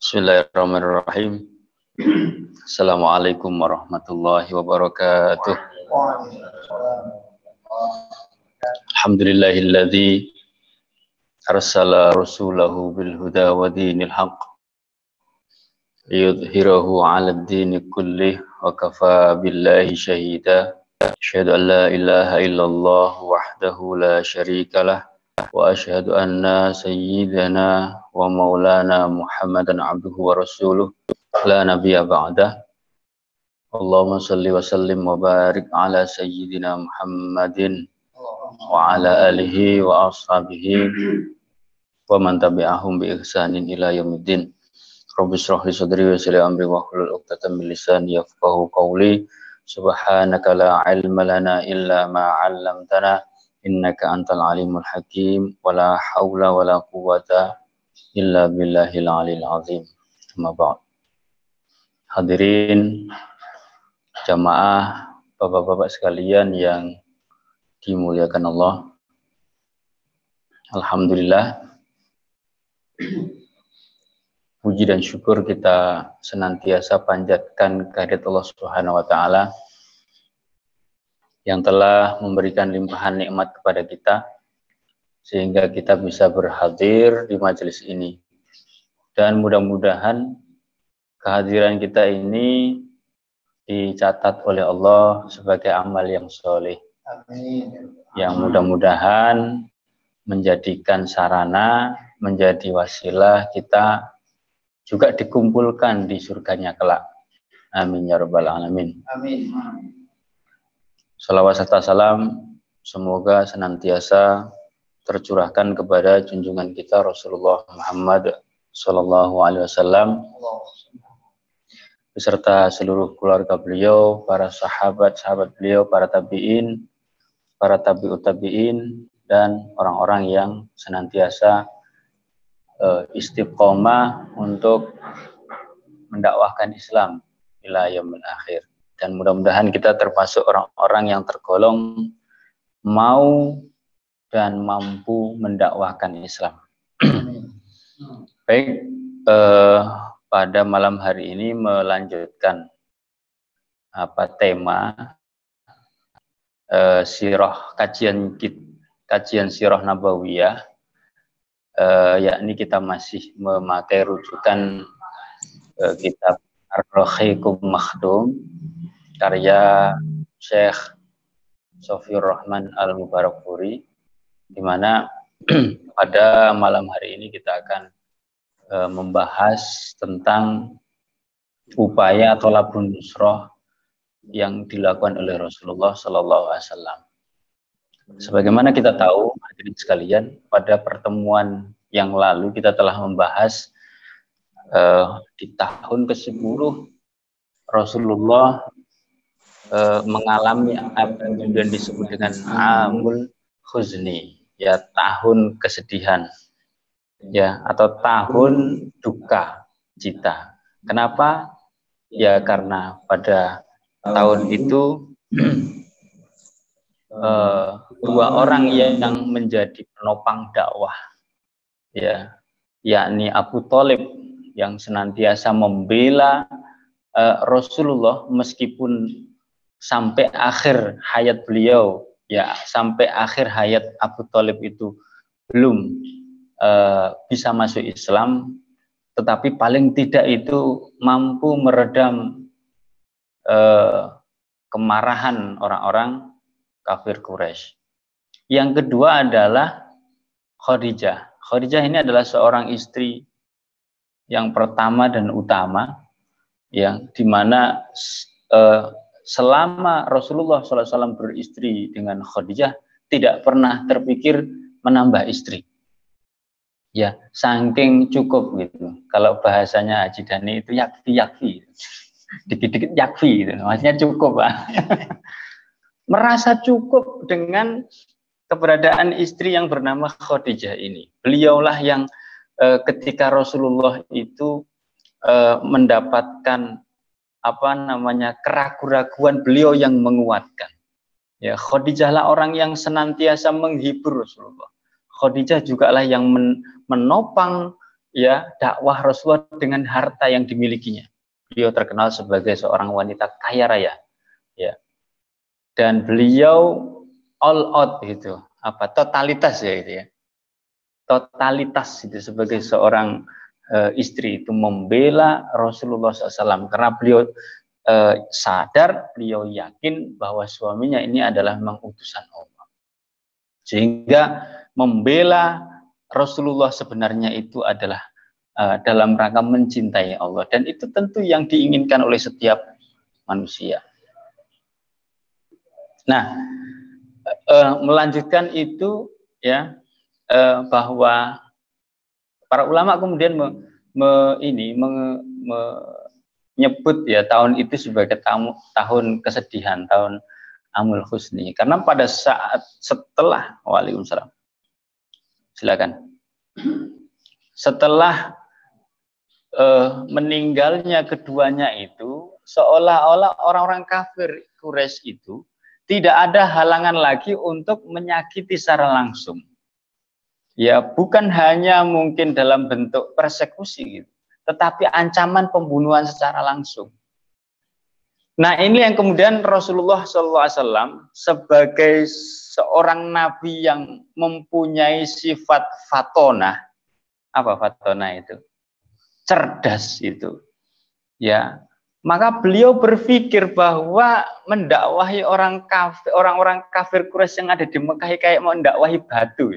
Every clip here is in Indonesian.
Bismillahirrahmanirrahim. Assalamualaikum warahmatullahi wabarakatuh. Alhamdulillahilladzi arsala rasulahu bil huda wa dinil haqq liyudhhirahu 'alad dini kullih wa kafa billahi shahida. Asyhadu an la ilaha illallah wahdahu la syarikalah wa asyhadu anna sayyidana wa maulana Muhammadan abduhu wa rasuluh la nabiyya ba'dah. Allahumma salli wa sallim wa barik ala sayyidina Muhammadin wa ala alihi wa ashabihi wa man tabi'ahum bi ihsanin ila yaumiddin. Rabbi shrah li sadri wa yassir li amri wa hlul 'uqdatam min lisani yafqahu qawli. Subhanaka la ilma lana illa ma 'allamtana innaka antal alimul hakim wa la haula wa la quwwata illa billahil aliyil azim. Amma ba'd. Hadirin jamaah, bapak-bapak sekalian yang dimuliakan Allah, alhamdulillah, puji dan syukur kita senantiasa panjatkan kehadirat Allah Subhanahu wa taala yang telah memberikan limpahan nikmat kepada kita sehingga kita bisa berhadir di majelis ini. Dan mudah-mudahan kehadiran kita ini dicatat oleh Allah sebagai amal yang soleh. Amin. Yang mudah-mudahan menjadikan sarana, menjadi wasilah kita juga dikumpulkan di surganya kelak. Amin ya rabbal alamin. Amin. Salawat serta salam semoga senantiasa tercurahkan kepada junjungan kita Rasulullah Muhammad Sallallahu Alaihi Wasallam beserta seluruh keluarga beliau, para sahabat-sahabat beliau, para tabi'in, para tabi'ut tabi'in, dan orang-orang yang senantiasa istiqomah untuk mendakwahkan Islam ila yaumil akhir. Dan mudah-mudahan kita termasuk orang-orang yang tergolong mau dan mampu mendakwahkan Islam. Baik, pada malam hari ini melanjutkan tema sirah, kajian sirah nabawiyah, yakni kita masih memakai rujukan kitab Ar-Rahiqum Makhdum karya Syekh Sofiur Rahman Al-Mubarakfuri, di mana pada malam hari ini kita akan membahas tentang upaya thalabun nusrah yang dilakukan oleh Rasulullah Sallallahu Alaihi Wasallam. Sebagaimana kita tahu, hadirin sekalian, pada pertemuan yang lalu kita telah membahas di tahun ke-10 Rasulullah mengalami apa yang kemudian disebut dengan Amul Huzni, ya, tahun kesedihan, ya, atau tahun duka cita. Kenapa? Ya karena pada tahun itu dua orang yang menjadi penopang dakwah, ya, yakni Abu Thalib yang senantiasa membela Rasulullah meskipun sampai akhir hayat beliau, ya, sampai akhir hayat Abu Thalib itu belum bisa masuk Islam, tetapi paling tidak itu mampu meredam kemarahan orang-orang kafir Quraisy. Yang kedua adalah Khadijah. Khadijah ini adalah seorang istri yang pertama dan utama, yang dimana selama Rasulullah SAW beristri dengan Khadijah tidak pernah terpikir menambah istri. Ya, saking cukup gitu. Kalau bahasanya Haji Dhani itu yakfi, dikit-dikit yakfi gitu. Maksudnya cukup, Pak. Merasa cukup dengan keberadaan istri yang bernama Khadijah ini. Beliaulah yang ketika Rasulullah itu mendapatkan keraguan-raguan, beliau yang menguatkan. Ya, Khadijah lah orang yang senantiasa menghibur Rasulullah. Khadijah juga lah yang menopang ya dakwah Rasulullah dengan harta yang dimilikinya. Beliau terkenal sebagai seorang wanita kaya raya, ya. Dan beliau all out gitu, totalitas ya itu ya. Totalitas itu sebagai seorang istri itu membela Rasulullah SAW karena beliau sadar, beliau yakin bahwa suaminya ini adalah memang utusan Allah. Sehingga membela Rasulullah sebenarnya itu adalah dalam rangka mencintai Allah, dan itu tentu yang diinginkan oleh setiap manusia. Nah, melanjutkan itu ya, bahwa para ulama kemudian menyebut ya tahun itu sebagai tahun kesedihan, tahun Amul Husni, karena pada saat setelah Waalaikumsalam, silakan, setelah meninggalnya keduanya itu, seolah-olah orang-orang kafir Quraisy itu tidak ada halangan lagi untuk menyakiti secara langsung. Ya, bukan hanya mungkin dalam bentuk persekusi gitu, tetapi ancaman pembunuhan secara langsung. Nah, ini yang kemudian Rasulullah SAW sebagai seorang nabi yang mempunyai sifat fatonah. Apa fatonah itu? Cerdas itu. Ya, maka beliau berpikir bahwa mendakwahi orang-orang kafir Quraisy yang ada di Mekah kayak mau mendakwahi batu.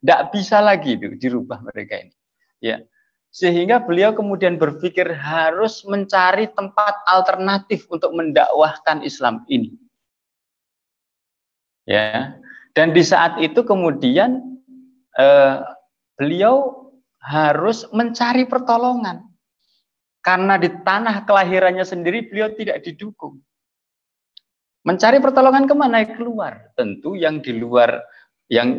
Tidak bisa lagi itu dirubah mereka ini. Ya. Sehingga beliau kemudian berpikir harus mencari tempat alternatif untuk mendakwahkan Islam ini. Ya. Dan di saat itu kemudian beliau harus mencari pertolongan. Karena di tanah kelahirannya sendiri beliau tidak didukung. Mencari pertolongan kemana? Keluar. Tentu yang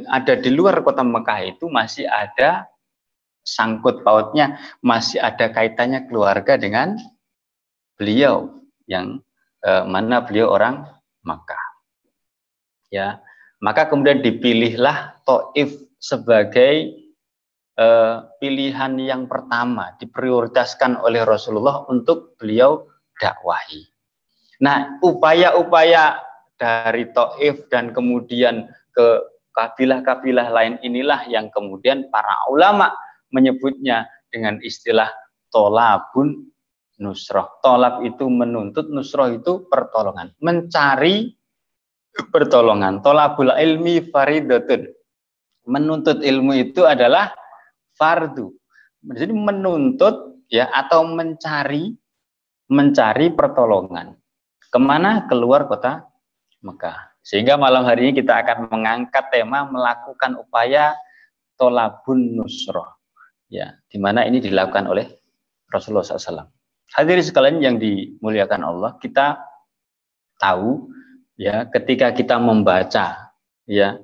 ada di luar kota Mekah itu masih ada sangkut pautnya, masih ada kaitannya keluarga dengan beliau yang mana beliau orang Makkah. Ya, maka kemudian dipilihlah Taif sebagai pilihan yang pertama, diprioritaskan oleh Rasulullah untuk beliau dakwahi. Nah, upaya-upaya dari Taif dan kemudian ke kabilah-kabilah lain inilah yang kemudian para ulama menyebutnya dengan istilah tolabun nusroh. Tolab itu menuntut, nusroh itu pertolongan, mencari pertolongan. Tolabul ilmi faridatun. Menuntut ilmu itu adalah fardu. Jadi menuntut ya, atau mencari pertolongan. Kemana? Keluar kota Mekah. Sehingga malam hari ini kita akan mengangkat tema melakukan upaya tolabun nusroh. Ya, di mana ini dilakukan oleh Rasulullah SAW. Hadirin sekalian yang dimuliakan Allah, kita tahu ya ketika kita membaca ya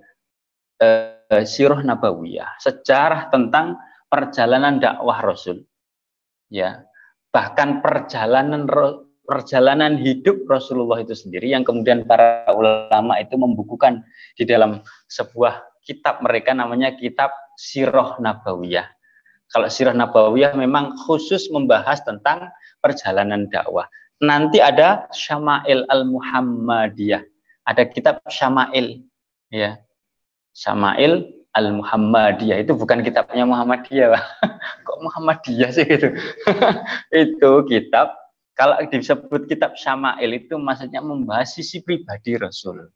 sirah nabawiyah, sejarah tentang perjalanan dakwah Rasul, ya bahkan perjalanan hidup Rasulullah itu sendiri yang kemudian para ulama itu membukukan di dalam sebuah kitab mereka, namanya kitab Sirah Nabawiyah. Kalau Sirah Nabawiyah memang khusus membahas tentang perjalanan dakwah. Nanti ada Syama'il Al-Muhammadiyah. Ada kitab Syama'il, ya. Syama'il Al-Muhammadiyah itu bukan kitabnya Muhammadiyah. Kok Muhammadiyah sih gitu? Itu kitab, kalau disebut kitab Syama'il itu maksudnya membahas sisi pribadi Rasul.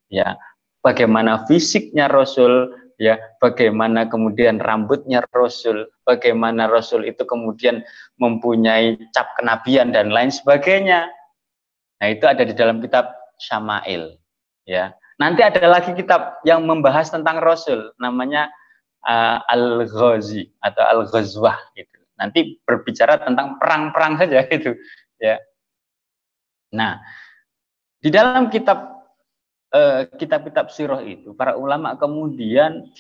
Ya, bagaimana fisiknya Rasul, ya, bagaimana kemudian rambutnya Rasul, bagaimana Rasul itu kemudian mempunyai cap kenabian dan lain sebagainya. Nah, itu ada di dalam kitab Syama'il, ya. Nanti ada lagi kitab yang membahas tentang Rasul, namanya Al-Ghazi atau Al-Ghazwah gitu. Nanti berbicara tentang perang-perang saja gitu, ya. Nah, di dalam kitab-kitab sirah itu para ulama kemudian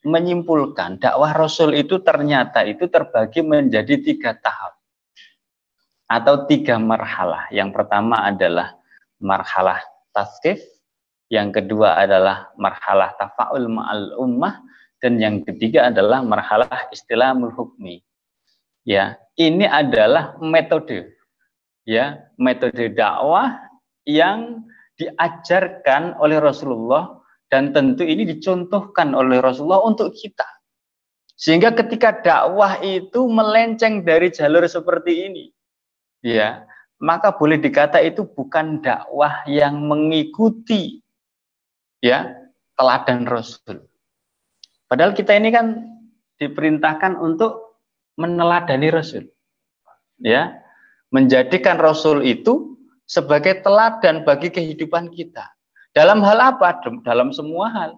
menyimpulkan dakwah Rasul itu ternyata itu terbagi menjadi 3 tahap atau 3 marhalah. Yang pertama adalah marhalah tasqif, yang kedua adalah marhalah tafa'ul ma'al ummah, dan yang ketiga adalah marhalah istilamul hukmi, Ya, ini adalah metode, ya, metode dakwah yang diajarkan oleh Rasulullah dan tentu ini dicontohkan oleh Rasulullah untuk kita. Sehingga ketika dakwah itu melenceng dari jalur seperti ini, ya, maka boleh dikata itu bukan dakwah yang mengikuti, ya, teladan Rasul. Padahal kita ini kan diperintahkan untuk meneladani Rasul, ya, menjadikan Rasul itu sebagai teladan bagi kehidupan kita. Dalam hal apa? Dalam semua hal.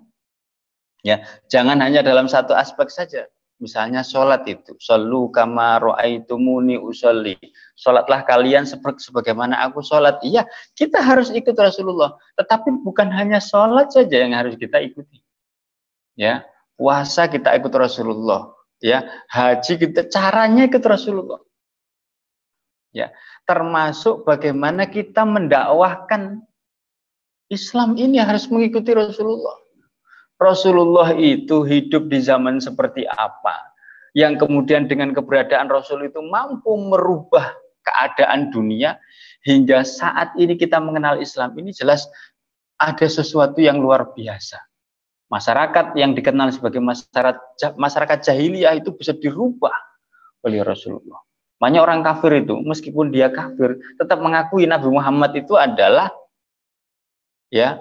Ya, jangan hanya dalam satu aspek saja. Misalnya sholat itu, shollu kama ra'aitumuni usolli. Sholatlah kalian sebagaimana aku sholat. Iya, kita harus ikut Rasulullah. Tetapi bukan hanya sholat saja yang harus kita ikuti. Ya, puasa kita ikut Rasulullah. Ya, haji kita caranya ikut Rasulullah. Ya, termasuk bagaimana kita mendakwahkan Islam ini harus mengikuti Rasulullah. Rasulullah itu hidup di zaman seperti apa, yang kemudian dengan keberadaan Rasul itu mampu merubah keadaan dunia hingga saat ini kita mengenal Islam ini jelas ada sesuatu yang luar biasa. Masyarakat yang dikenal sebagai masyarakat jahiliyah itu bisa dirubah oleh Rasulullah. Banyak orang kafir itu meskipun dia kafir tetap mengakui Nabi Muhammad itu adalah, ya,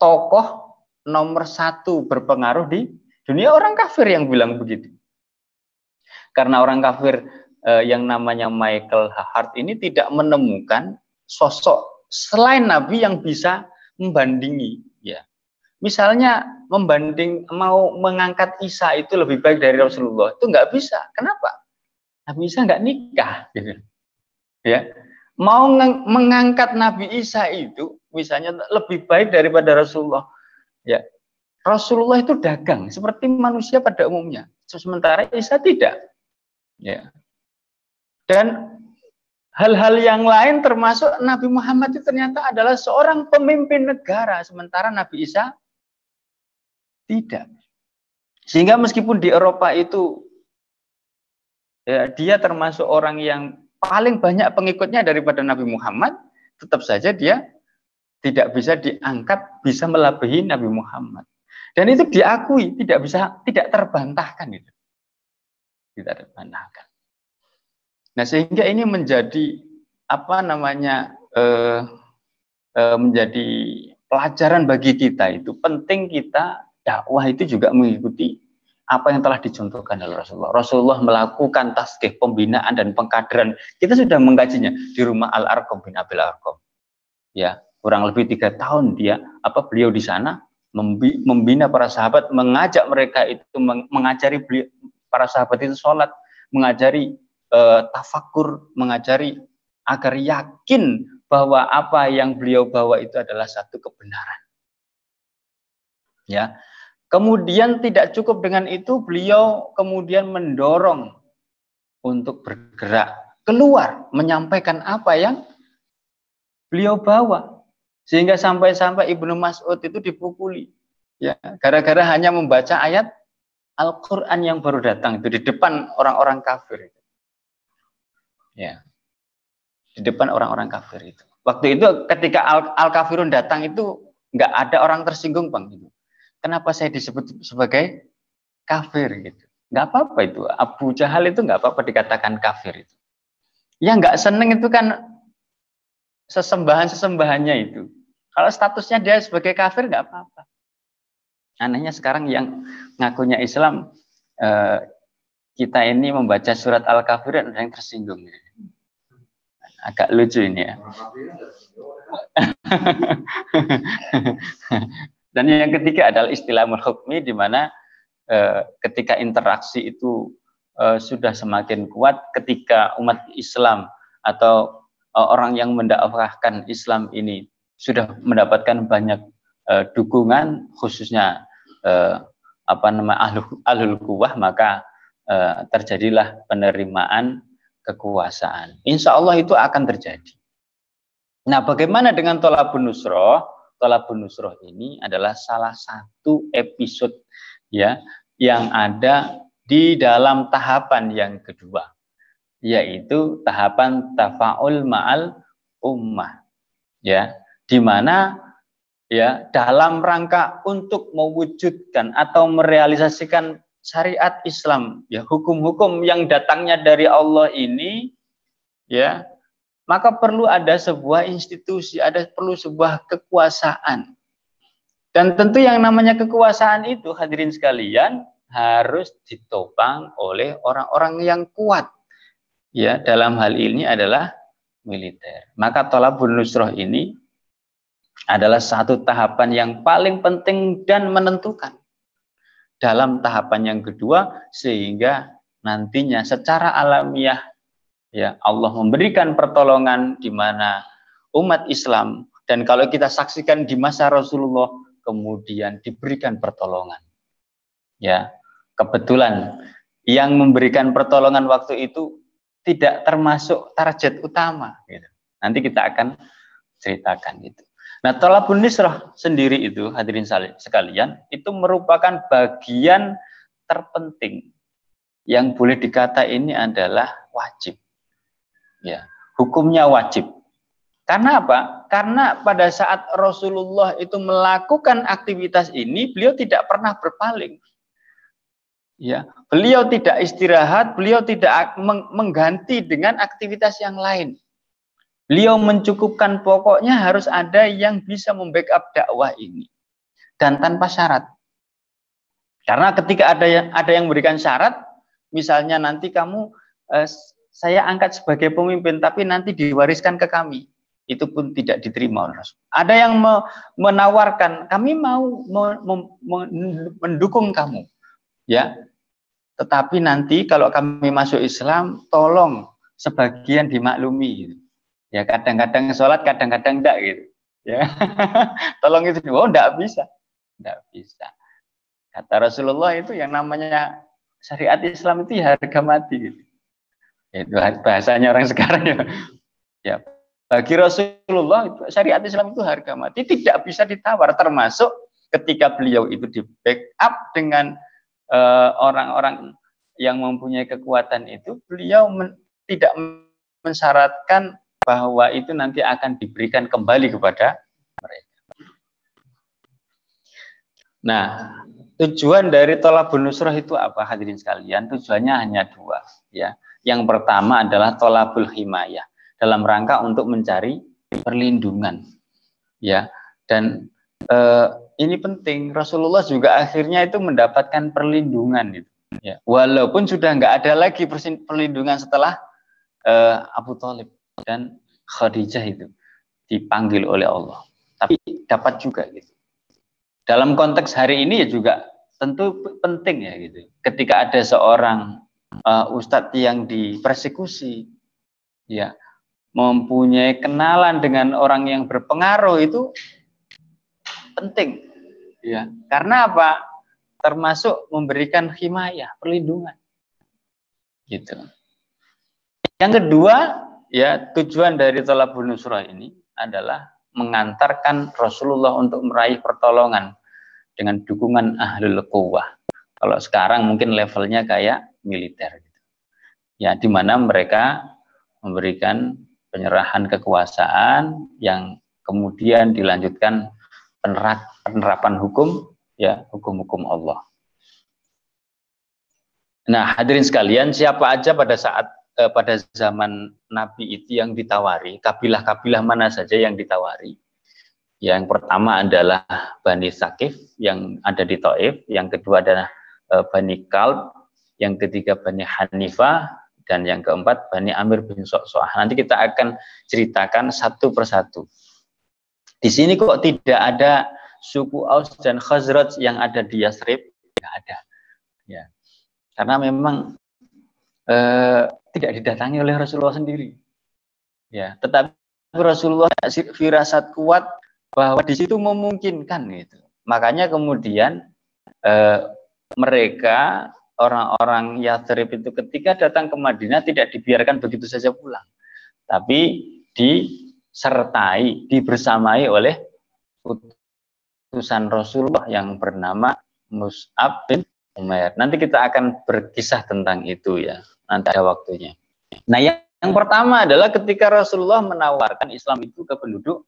tokoh nomor satu berpengaruh di dunia. Orang kafir yang bilang begitu. Karena orang kafir yang namanya Michael Hart ini tidak menemukan sosok selain Nabi yang bisa membandingi. Ya, misalnya mau mengangkat Isa itu lebih baik dari Rasulullah, itu nggak bisa. Kenapa? Nabi Isa nggak nikah. Gitu. Ya, mau mengangkat Nabi Isa itu misalnya lebih baik daripada Rasulullah. Ya, Rasulullah itu dagang seperti manusia pada umumnya, sementara Isa tidak. Ya. Dan hal-hal yang lain termasuk Nabi Muhammad itu ternyata adalah seorang pemimpin negara, sementara Nabi Isa tidak. Sehingga meskipun di Eropa itu, ya, dia termasuk orang yang paling banyak pengikutnya daripada Nabi Muhammad, tetap saja dia tidak bisa diangkat bisa melebihi Nabi Muhammad. Dan itu diakui, tidak terbantahkan itu. Tidak terbantahkan. Nah, sehingga ini menjadi menjadi pelajaran bagi kita. Itu penting kita dakwah itu juga mengikuti apa yang telah dicontohkan oleh Rasulullah. Rasulullah melakukan tasqih, pembinaan dan pengkaderan. Kita sudah mengkajinya di rumah Al-Arqam bin Abil Arqam. Ya, kurang lebih 3 tahun beliau di sana membina para sahabat, mengajak mereka itu mengajari para sahabat itu sholat, mengajari tafakur, mengajari agar yakin bahwa apa yang beliau bawa itu adalah satu kebenaran. Ya, kemudian tidak cukup dengan itu, beliau kemudian mendorong untuk bergerak keluar, menyampaikan apa yang beliau bawa. Sehingga sampai-sampai Ibnu Mas'ud itu dipukuli. Ya, gara-gara hanya membaca ayat Al-Quran yang baru datang itu di depan orang-orang kafir. Ya, di depan orang-orang kafir itu. Waktu itu ketika Al-Kafirun datang itu nggak ada orang tersinggung, Bang. Gitu. Kenapa saya disebut sebagai kafir gitu? Nggak apa-apa itu. Abu Jahal itu nggak apa-apa dikatakan kafir itu. Yang nggak seneng itu kan sesembahan-sesembahannya itu. Kalau statusnya dia sebagai kafir nggak apa-apa. Anehnya sekarang yang ngakunya Islam, kita ini membaca surat Al-Kafirun ada yang tersinggung. Agak lucu ini ya. Dan yang ketiga adalah istilahul hukmi, di mana ketika interaksi itu sudah semakin kuat, ketika umat Islam atau orang yang mendakwahkan Islam ini sudah mendapatkan banyak dukungan, khususnya ahlul quwwah, maka terjadilah penerimaan kekuasaan. Insya Allah itu akan terjadi. Nah, bagaimana dengan Thalabun Nusroh? Thalabun Nusroh ini adalah salah satu episode, ya, yang ada di dalam tahapan yang kedua. yaitu tahapan tafa'ul ma'al ummah, ya, di mana ya dalam rangka untuk mewujudkan atau merealisasikan syariat Islam, ya, hukum-hukum yang datangnya dari Allah ini, ya, maka perlu ada sebuah institusi, perlu sebuah kekuasaan. Dan tentu yang namanya kekuasaan itu, hadirin sekalian, harus ditopang oleh orang-orang yang kuat. Ya, dalam hal ini adalah militer. Maka thalabun nusrah ini adalah satu tahapan yang paling penting dan menentukan. Dalam tahapan yang kedua, sehingga nantinya secara alamiah, ya, Allah memberikan pertolongan di mana umat Islam, dan kalau kita saksikan di masa Rasulullah, kemudian diberikan pertolongan. Ya, kebetulan yang memberikan pertolongan waktu itu tidak termasuk target utama, gitu. Nanti kita akan ceritakan itu. Nah, thalabun nusrah sendiri itu, hadirin sekalian, itu merupakan bagian terpenting yang boleh dikata ini adalah wajib. Ya, hukumnya wajib. Karena apa? Karena pada saat Rasulullah itu melakukan aktivitas ini, beliau tidak pernah berpaling. Ya, beliau tidak istirahat, beliau tidak mengganti dengan aktivitas yang lain. Beliau mencukupkan, pokoknya harus ada yang bisa membackup dakwah ini, dan tanpa syarat. Karena ketika ada yang memberikan syarat, misalnya nanti kamu saya angkat sebagai pemimpin, tapi nanti diwariskan ke kami, itu pun tidak diterima oleh Rasul. Ada yang menawarkan, kami mau mendukung kamu, ya, tetapi nanti kalau kami masuk Islam, tolong sebagian dimaklumi, gitu. Ya, kadang-kadang sholat, kadang-kadang enggak, gitu. Ya, tolong itu, oh enggak bisa, Kata Rasulullah, itu yang namanya syariat Islam itu ya harga mati, gitu. Itu bahasanya orang sekarang, ya. Ya, bagi Rasulullah syariat Islam itu harga mati, tidak bisa ditawar, termasuk ketika beliau itu di backup dengan orang-orang yang mempunyai kekuatan itu, beliau tidak mensyaratkan bahwa itu nanti akan diberikan kembali kepada mereka. Nah, tujuan dari thalabun nusrah itu apa, hadirin sekalian? Tujuannya hanya dua, ya. Yang pertama adalah thalabul himayah, dalam rangka untuk mencari perlindungan, ya. Dan ini penting, Rasulullah juga akhirnya itu mendapatkan perlindungan, gitu, ya. Walaupun sudah nggak ada lagi perlindungan setelah Abu Thalib dan Khadijah itu dipanggil oleh Allah, tapi dapat juga, gitu. Dalam konteks hari ini ya juga tentu penting, ya, gitu. Ketika ada seorang ustadz yang dipersekusi, ya, mempunyai kenalan dengan orang yang berpengaruh, itu penting, ya. Karena apa? Termasuk memberikan himayah, perlindungan, gitu. Yang kedua, ya, tujuan dari thalabun nusrah ini adalah mengantarkan Rasulullah untuk meraih pertolongan dengan dukungan ahlul quwwah. Kalau sekarang mungkin levelnya kayak militer, gitu. Ya, di mana mereka memberikan penyerahan kekuasaan yang kemudian dilanjutkan penerapan hukum, ya, hukum-hukum Allah. Nah, hadirin sekalian, siapa aja pada zaman Nabi itu yang ditawari, kabilah-kabilah mana saja yang ditawari? Yang pertama adalah Bani Tsaqif yang ada di Thaif, yang kedua adalah Bani Kalb, yang ketiga Bani Hanifah, dan yang keempat Bani Amir bin Sa'sa'ah. Nanti kita akan ceritakan satu persatu. Di sini kok tidak ada suku Aus dan Khazraj yang ada di Yathrib? Tidak ada, ya. Karena memang tidak didatangi oleh Rasulullah sendiri, ya. Tetapi Rasulullah firasat kuat bahwa di situ memungkinkan, gitu. Makanya kemudian mereka orang-orang Yathrib itu ketika datang ke Madinah tidak dibiarkan begitu saja pulang, tapi disertai, dibersamai oleh utusan Rasulullah yang bernama Mus'ab bin Umair. Nanti kita akan berkisah tentang itu, ya. Nanti ada waktunya. Nah, yang pertama adalah ketika Rasulullah menawarkan Islam itu ke penduduk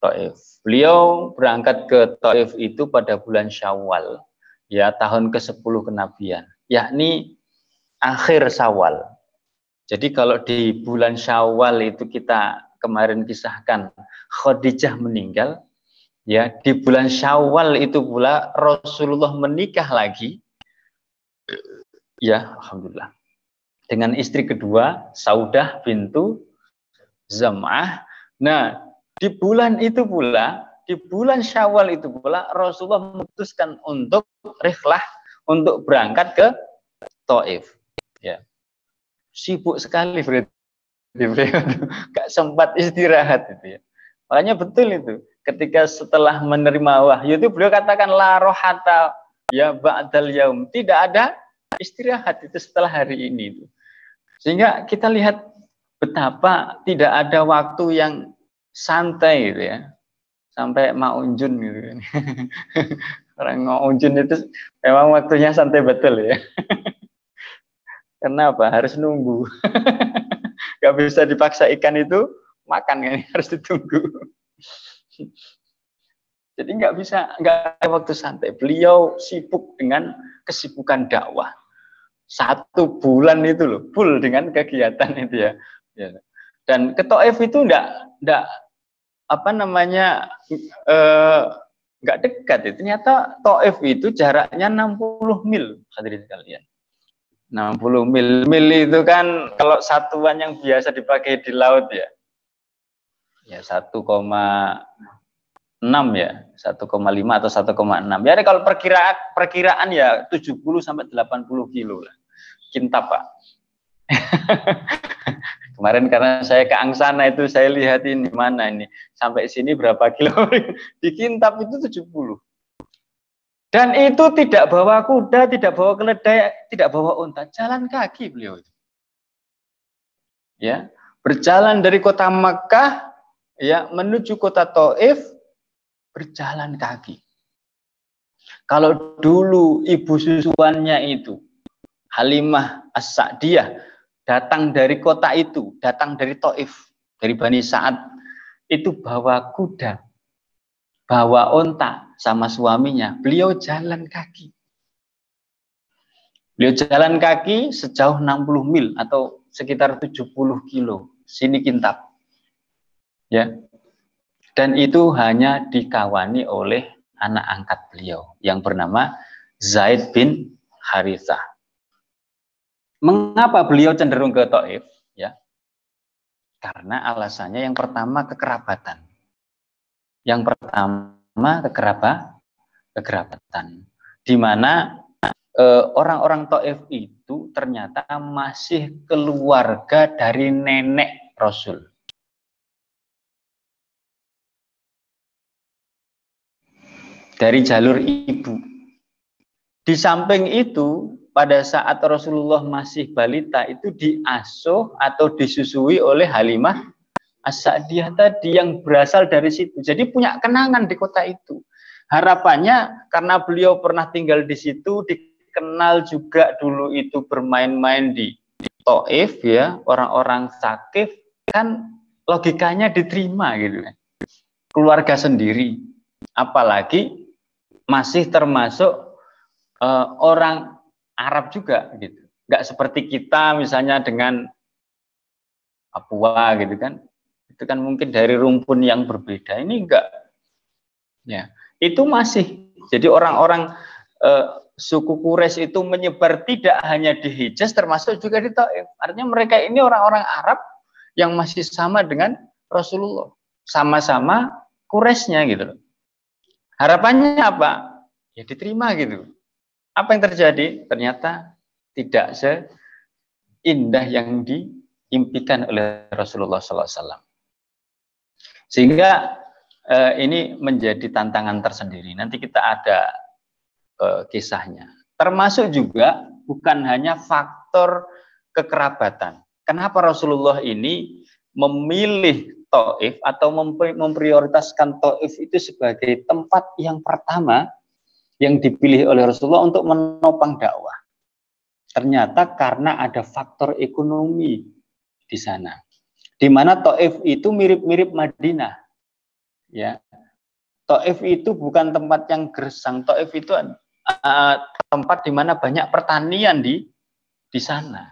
Taif. Beliau berangkat ke Taif itu pada bulan Syawal, ya, tahun ke-10 kenabian, yakni akhir Syawal. Jadi kalau di bulan Syawal itu kita kemarin kisahkan Khadijah meninggal, ya, di bulan Syawal itu pula Rasulullah menikah lagi, ya, alhamdulillah, dengan istri kedua Saudah bintu Zam'ah. Nah, di bulan itu pula, di bulan Syawal itu pula Rasulullah memutuskan untuk rihlah, untuk berangkat ke Taif. Ya, sibuk sekali berarti beliau, gak sempat istirahat itu, ya. Makanya betul itu. Ketika setelah menerima wahyu itu beliau katakan la rohata ya ba'dal yaum, tidak ada istirahat itu setelah hari ini itu. Sehingga kita lihat betapa tidak ada waktu yang santai gitu, ya. Sampai maunjun gitu kan. Orang maunjun itu memang waktunya santai betul, ya. Karena apa? Harus nunggu. Gak bisa dipaksa, ikan itu makan kan, harus ditunggu. Jadi nggak ada waktu santai. Beliau sibuk dengan kesibukan dakwah. 1 bulan itu loh, full dengan kegiatan itu, ya. Dan ke Taif itu enggak apa namanya, enggak dekat. Itu ternyata Taif itu jaraknya 60 mil, hadirin sekalian. 60 mil. Mil itu kan kalau satuan yang biasa dipakai di laut, ya. Ya 1,6 ya, 1,5 atau 1,6. Ya kalau perkiraan ya 70 sampai 80 kilo lah. Kintab, Pak. Kemarin karena saya ke Angsana itu saya lihat ini mana ini sampai sini berapa kilo. Di Kintab itu 70. Dan itu tidak bawa kuda, tidak bawa keledai, tidak bawa unta, jalan kaki beliau itu. Ya, berjalan dari kota Makkah, ya, menuju kota Taif, berjalan kaki. Kalau dulu ibu susuannya itu Halimah As-Sa'diyah datang dari kota itu, datang dari Taif, dari Bani Sa'ad, itu bawa kuda, bawa unta sama suaminya. Beliau jalan kaki. Beliau jalan kaki sejauh 60 mil atau sekitar 70 kilo. Sini Kintab. Ya. Dan itu hanya dikawani oleh anak angkat beliau yang bernama Zaid bin Harithah. Mengapa beliau cenderung ke Taif? Ya, karena alasannya yang pertama kekerabatan. Yang pertama kekerabatan. Di mana orang-orang Taif itu ternyata masih keluarga dari nenek Rasul. Dari jalur ibu. Di samping itu, pada saat Rasulullah masih balita itu diasuh atau disusui oleh Halimah As-Sa'diyah tadi yang berasal dari situ. Jadi punya kenangan di kota itu. Harapannya karena beliau pernah tinggal di situ, dikenal juga dulu itu bermain-main di Taif, ya, orang-orang Sakif, kan logikanya diterima gitu. Keluarga sendiri. Apalagi masih termasuk orang Arab juga gitu. Nggak seperti kita misalnya dengan Papua gitu kan. Itu kan mungkin dari rumpun yang berbeda. Ini enggak. Ya, itu masih. Jadi orang-orang suku Quraisy itu menyebar tidak hanya di Hijaz termasuk juga di Taif. Artinya mereka ini orang-orang Arab yang masih sama dengan Rasulullah. Sama-sama Quraisynya gitu. Harapannya apa? Ya diterima gitu. Apa yang terjadi? Ternyata tidak seindah yang diimpikan oleh Rasulullah SAW. Sehingga ini menjadi tantangan tersendiri. Nanti kita ada kisahnya. Termasuk juga bukan hanya faktor kekerabatan. Kenapa Rasulullah ini memilih Taif atau memprioritaskan Taif itu sebagai tempat yang pertama yang dipilih oleh Rasulullah untuk menopang dakwah? Ternyata karena ada faktor ekonomi. di sana. Di mana Taif itu mirip-mirip Madinah. Ya. Taif itu bukan tempat yang gersang. Taif itu tempat di mana banyak pertanian di sana.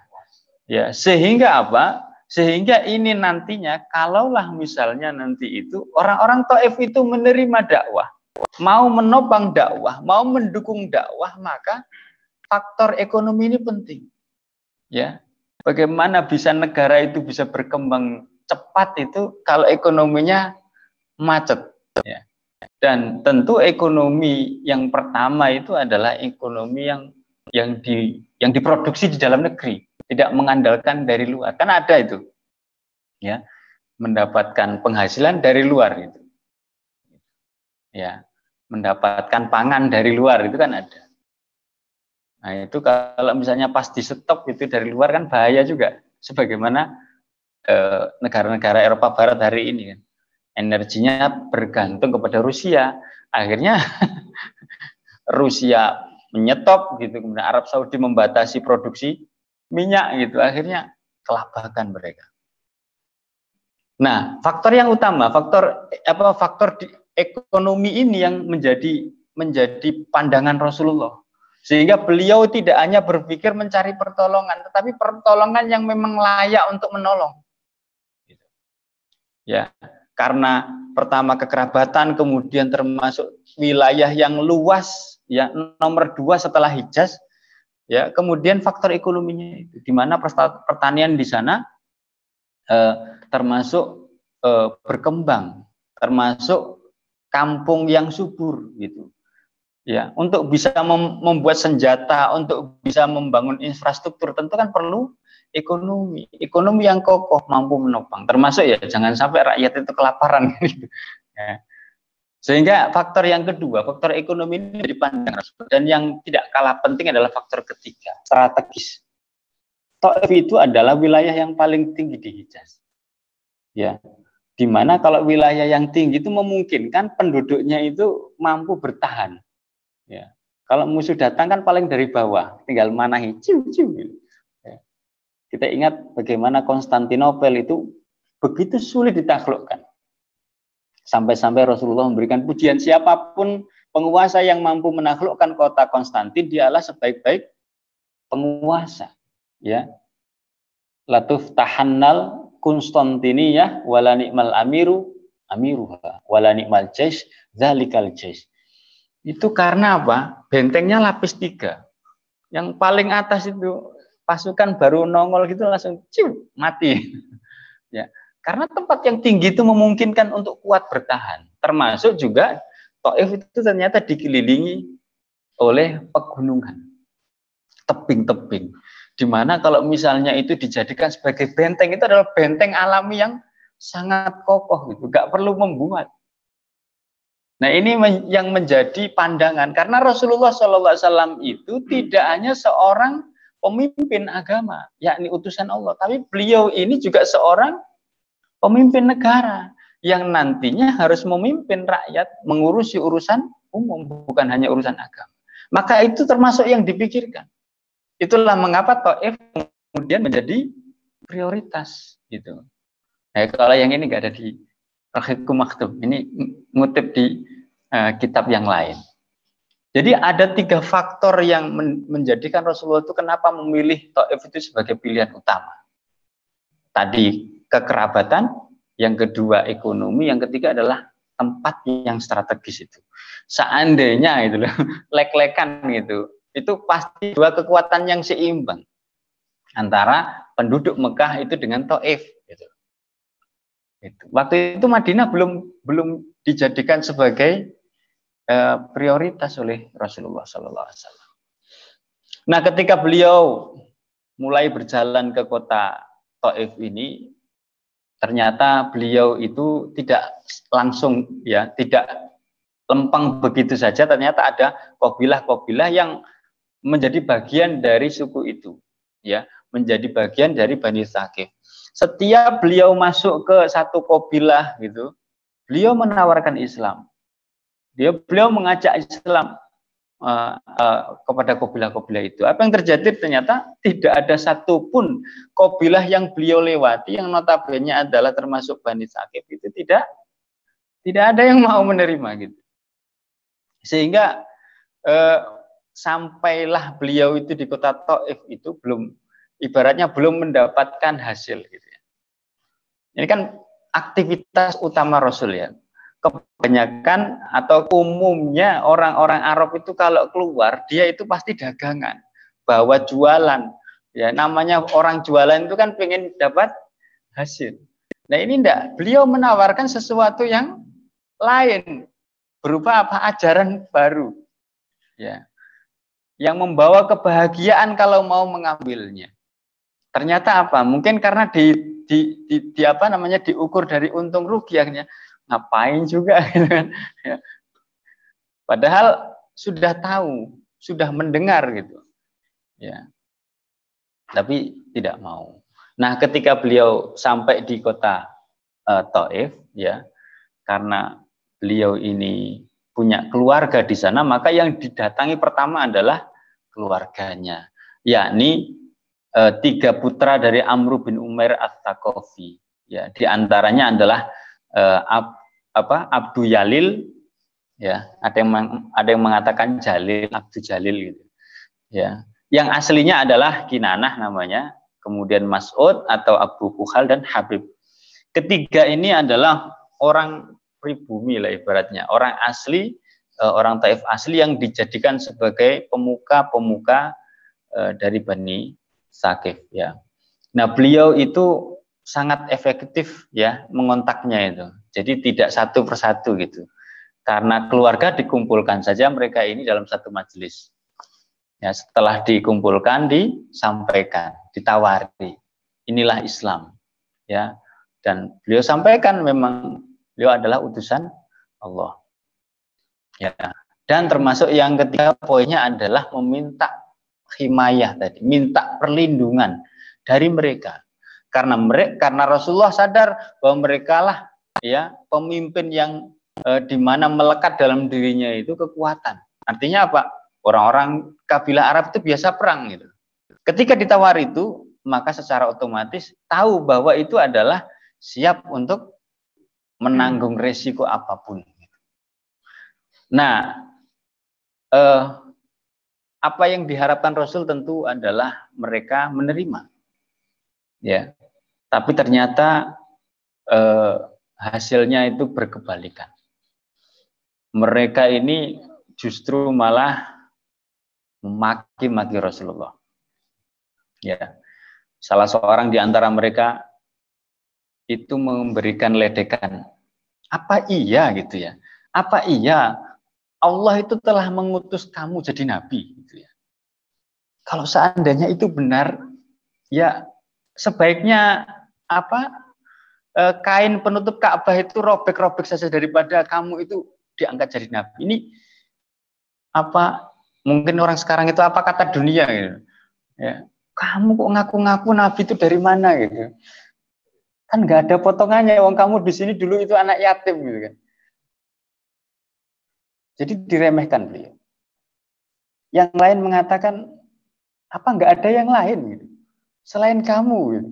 Ya, sehingga apa? Sehingga ini nantinya kalaulah misalnya nanti itu orang-orang Taif itu menerima dakwah, mau menopang dakwah, mau mendukung dakwah, maka faktor ekonomi ini penting. Ya. Bagaimana bisa negara itu bisa berkembang cepat itu kalau ekonominya macet, ya. Dan tentu ekonomi yang pertama itu adalah ekonomi yang diproduksi di dalam negeri, tidak mengandalkan dari luar. Kan ada itu. Ya, mendapatkan penghasilan dari luar itu. Ya, mendapatkan pangan dari luar itu kan ada. Nah, itu kalau misalnya pas di stop itu dari luar kan bahaya juga. Sebagaimana negara-negara Eropa Barat hari ini kan. Energinya bergantung kepada Rusia. Akhirnya Rusia menyetop gitu, kemudian Arab Saudi membatasi produksi minyak gitu. Akhirnya kelabakan mereka. Nah, faktor yang utama, faktor di ekonomi ini yang menjadi pandangan Rasulullah. Sehingga beliau tidak hanya berpikir mencari pertolongan, tetapi pertolongan yang memang layak untuk menolong. Ya, karena pertama kekerabatan, kemudian termasuk wilayah yang luas, ya nomor 2 setelah Hijaz, ya kemudian faktor ekonominya itu, di mana pertanian di sana termasuk berkembang, termasuk kampung yang subur gitu. Ya, untuk bisa membuat senjata, untuk bisa membangun infrastruktur tentu kan perlu ekonomi yang kokoh, mampu menopang. Termasuk ya jangan sampai rakyat itu kelaparan gitu. Ya. Sehingga faktor yang kedua, faktor ekonomi ini dipandang dan yang tidak kalah penting adalah faktor ketiga, strategis. Taif itu adalah wilayah yang paling tinggi di Hijaz. Ya. Di mana kalau wilayah yang tinggi itu memungkinkan penduduknya itu mampu bertahan. Ya. Kalau musuh datang kan paling dari bawah, tinggal manahi ciu-ciu. Ya. Kita ingat bagaimana Konstantinopel itu begitu sulit ditaklukkan. Sampai-sampai Rasulullah memberikan pujian, siapapun penguasa yang mampu menaklukkan kota Konstantin, dialah sebaik-baik penguasa. Ya. Latuf tahannal Konstantiniyah wala ni'mal amiruha wala ni'mal jais dzalikal jais. Itu karena apa? Bentengnya lapis 3. Yang paling atas itu pasukan baru nongol gitu langsung ciu, mati. Ya, karena tempat yang tinggi itu memungkinkan untuk kuat bertahan. Termasuk juga Taif itu ternyata dikelilingi oleh pegunungan, tebing-tebing. Di mana kalau misalnya itu dijadikan sebagai benteng, itu adalah benteng alami yang sangat kokoh gitu, nggak perlu membuat. Nah, ini yang menjadi pandangan karena Rasulullah SAW itu tidak hanya seorang pemimpin agama, yakni utusan Allah, tapi beliau ini juga seorang pemimpin negara yang nantinya harus memimpin rakyat mengurusi urusan umum, bukan hanya urusan agama. Maka itu termasuk yang dipikirkan. Itulah mengapa Taif kemudian menjadi prioritas gitu. Nah, kalau yang ini nggak ada di Rahiqum Maktub, ini ngutip di kitab yang lain. Jadi ada 3 faktor yang menjadikan Rasulullah itu kenapa memilih Taif itu sebagai pilihan utama. Tadi kekerabatan, yang kedua ekonomi, yang ketiga adalah tempat yang strategis itu. Seandainya itu lek-lekan gitu, itu pasti 2 kekuatan yang seimbang antara penduduk Mekah itu dengan Taif. Gitu. Waktu itu Madinah belum dijadikan sebagai prioritas oleh Rasulullah SAW. Nah, ketika beliau mulai berjalan ke kota Taif ini, ternyata beliau itu tidak langsung ya, tidak lempeng begitu saja. Ternyata ada kabilah-kabilah yang menjadi bagian dari suku itu, ya, menjadi bagian dari Bani Tsaqif. Setiap beliau masuk ke satu kabilah gitu, beliau menawarkan Islam. Beliau mengajak Islam. kepada kabilah-kabilah itu. Apa yang terjadi ternyata tidak ada satupun kabilah yang beliau lewati yang notabene adalah termasuk Bani Tsaqif itu tidak ada yang mau menerima gitu. Sehingga sampailah beliau itu di kota Thaif itu ibaratnya belum mendapatkan hasil gitu ya. Ini kan aktivitas utama Rasul ya. Kebanyakan atau umumnya orang-orang Arab itu kalau keluar dia itu pasti dagangan, bawa jualan. Ya namanya orang jualan itu kan pengen dapat hasil. Nah ini enggak, beliau menawarkan sesuatu yang lain berupa apa? Ajaran baru. Ya. Yang membawa kebahagiaan kalau mau mengambilnya. Ternyata apa? Mungkin karena di apa namanya diukur dari untung rugi akhirnya ngapain juga gitu kan. Ya. Padahal sudah tahu, sudah mendengar gitu. Ya. Tapi tidak mau. Nah, ketika beliau sampai di kota Thaif ya, karena beliau ini punya keluarga di sana, maka yang didatangi pertama adalah keluarganya, yakni 3 putra dari Amr bin Umair Ats-Tsaqafi. Ya, di antaranya adalah Abdu Yalil, ya, ada yang mengatakan Jalil, Abdu Jalil gitu. Ya, yang aslinya adalah Kinanah namanya, kemudian Mas'ud atau Abu Kuhal dan Habib. Ketiga ini adalah orang pribumi lah ibaratnya, orang asli, orang Taif asli yang dijadikan sebagai pemuka-pemuka dari Bani Tsaqif ya. Nah, beliau itu sangat efektif ya mengontaknya itu. Jadi tidak satu persatu gitu. Karena keluarga dikumpulkan saja mereka ini dalam satu majelis. Ya, setelah dikumpulkan disampaikan, ditawari. Inilah Islam. Ya. Dan beliau sampaikan memang beliau adalah utusan Allah. Ya. Dan termasuk yang ketiga poinnya adalah meminta himayah tadi, minta perlindungan dari mereka. Karena Rasulullah sadar bahwa mereka lah ya pemimpin yang di mana melekat dalam dirinya itu kekuatan. Artinya apa? Orang-orang kabilah Arab itu biasa perang gitu. Ketika ditawar itu, maka secara otomatis tahu bahwa itu adalah siap untuk menanggung resiko apapun. Nah, apa yang diharapkan Rasul tentu adalah mereka menerima, ya. Tapi ternyata hasilnya itu berkebalikan. Mereka ini justru malah memaki-maki Rasulullah. Ya, salah seorang di antara mereka itu memberikan ledekan. Apa iya gitu ya? Apa iya Allah itu telah mengutus kamu jadi nabi? Gitu ya. Kalau seandainya itu benar, ya sebaiknya apa? Kain penutup Ka'bah itu robek-robek saja daripada kamu itu diangkat jadi nabi. Ini apa? Mungkin orang sekarang itu apa kata dunia gitu. Ya, kamu kok ngaku-ngaku nabi itu dari mana gitu? Kan nggak ada potongannya. Wong kamu di sini dulu itu anak yatim gitu kan. Jadi diremehkan beliau. Yang lain mengatakan apa nggak ada yang lain gitu selain kamu gitu.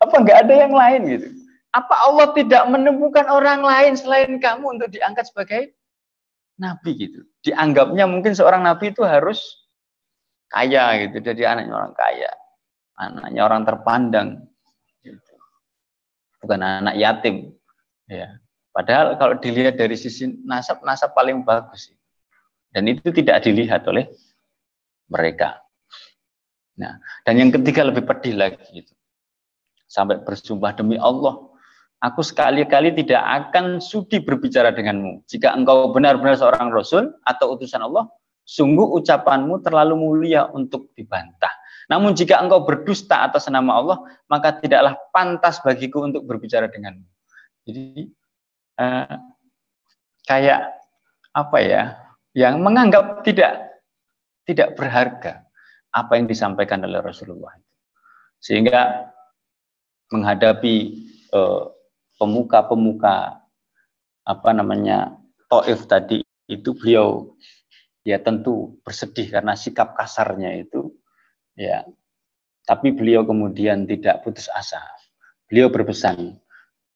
Apa nggak ada yang lain gitu? Apa Allah tidak menemukan orang lain selain kamu untuk diangkat sebagai nabi gitu? Dianggapnya mungkin seorang nabi itu harus kaya gitu, jadi anaknya orang kaya, anaknya orang terpandang, gitu. Bukan anak yatim. Ya. Padahal kalau dilihat dari sisi nasab paling bagus, dan itu tidak dilihat oleh mereka. Nah, dan yang ketiga lebih pedih lagi gitu. Sampai bersumpah demi Allah, aku sekali-kali tidak akan sudi berbicara denganmu. Jika engkau benar-benar seorang Rasul atau utusan Allah, sungguh ucapanmu terlalu mulia untuk dibantah. Namun jika engkau berdusta atas nama Allah, maka tidaklah pantas bagiku untuk berbicara denganmu. Jadi kayak apa ya, yang menganggap tidak berharga apa yang disampaikan oleh Rasulullah. Sehingga menghadapi pemuka-pemuka apa namanya Thaif tadi itu beliau ya tentu bersedih karena sikap kasarnya itu, ya. Tapi beliau kemudian tidak putus asa. Beliau berpesan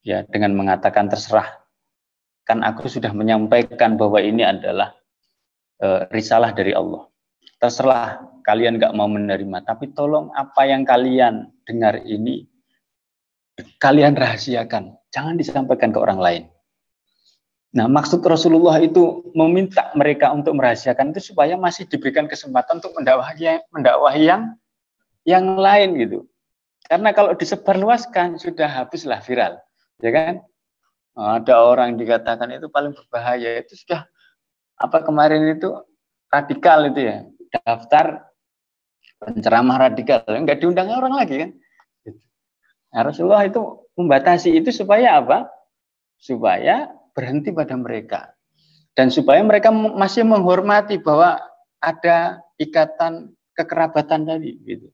ya dengan mengatakan, terserah, kan aku sudah menyampaikan bahwa ini adalah risalah dari Allah. Terserah kalian nggak mau menerima, tapi tolong apa yang kalian dengar ini kalian rahasiakan, jangan disampaikan ke orang lain. Nah, maksud Rasulullah itu meminta mereka untuk merahasiakan itu supaya masih diberikan kesempatan untuk mendakwahi yang lain gitu. Karena kalau disebarluaskan sudah habislah viral, ya kan? Ada orang dikatakan itu paling berbahaya, itu sudah apa kemarin itu radikal itu ya, daftar penceramah radikal, nggak diundang orang lagi kan? Nah, Rasulullah itu membatasi itu supaya apa? Supaya berhenti pada mereka dan supaya mereka masih menghormati bahwa ada ikatan kekerabatan tadi gitu.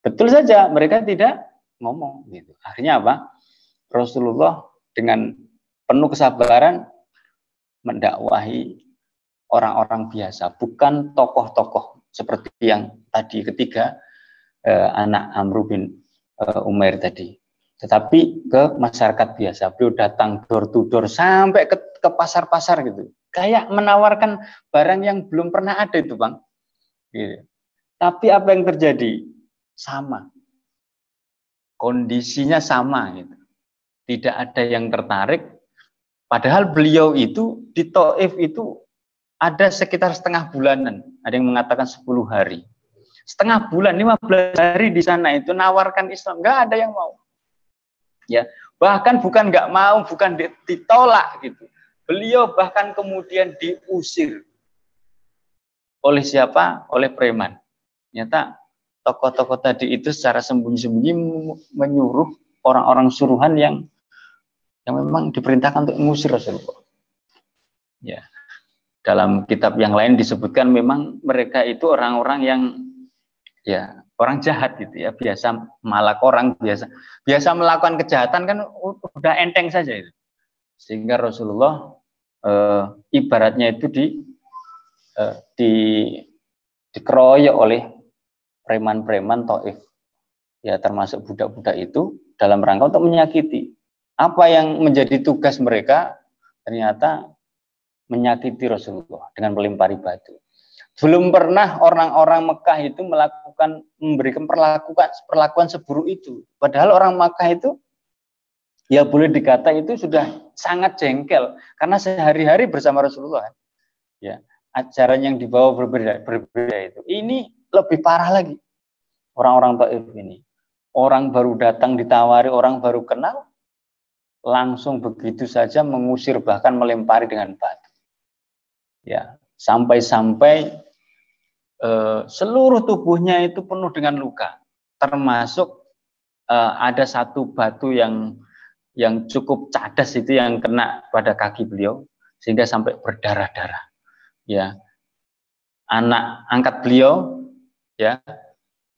Betul saja mereka tidak ngomong gitu. Akhirnya apa? Rasulullah dengan penuh kesabaran mendakwahi orang-orang biasa, bukan tokoh-tokoh seperti yang tadi ketiga anak Amr bin Umair tadi, tetapi ke masyarakat biasa. Beliau datang door to door sampai ke pasar-pasar gitu, kayak menawarkan barang yang belum pernah ada itu, Bang. Gitu. Tapi apa yang terjadi? Sama, kondisinya sama gitu. Tidak ada yang tertarik. Padahal beliau itu di Taif itu ada sekitar setengah bulanan. Ada yang mengatakan 10 hari. Setengah bulan, 15 hari di sana itu nawarkan Islam, nggak ada yang mau. Ya, bahkan bukan nggak mau, bukan ditolak gitu. Beliau bahkan kemudian diusir oleh siapa? Oleh preman. Ternyata tokoh-tokoh tadi itu secara sembunyi-sembunyi menyuruh orang-orang suruhan yang memang diperintahkan untuk mengusir Rasulullah. Ya, dalam kitab yang lain disebutkan memang mereka itu orang-orang yang ya orang jahat gitu ya, biasa malak orang, biasa melakukan kejahatan kan udah enteng saja itu. Sehingga Rasulullah ibaratnya itu dikeroyok oleh preman-preman Taif, ya termasuk budak-budak itu dalam rangka untuk menyakiti. Apa yang menjadi tugas mereka? Ternyata menyakiti Rasulullah dengan melempari batu. Belum pernah orang-orang Mekah itu memberikan perlakuan seburuk itu. Padahal orang Mekah itu ya boleh dikata itu sudah sangat jengkel karena sehari-hari bersama Rasulullah. Ya, ajaran yang dibawa berbeda itu. Ini lebih parah lagi. Orang-orang Taif ini. Orang baru datang ditawari, orang baru kenal, langsung begitu saja mengusir, bahkan melempari dengan batu. Ya, sampai-sampai seluruh tubuhnya itu penuh dengan luka, termasuk ada satu batu yang cukup cadas itu yang kena pada kaki beliau sehingga sampai berdarah-darah. Ya, anak angkat beliau, ya,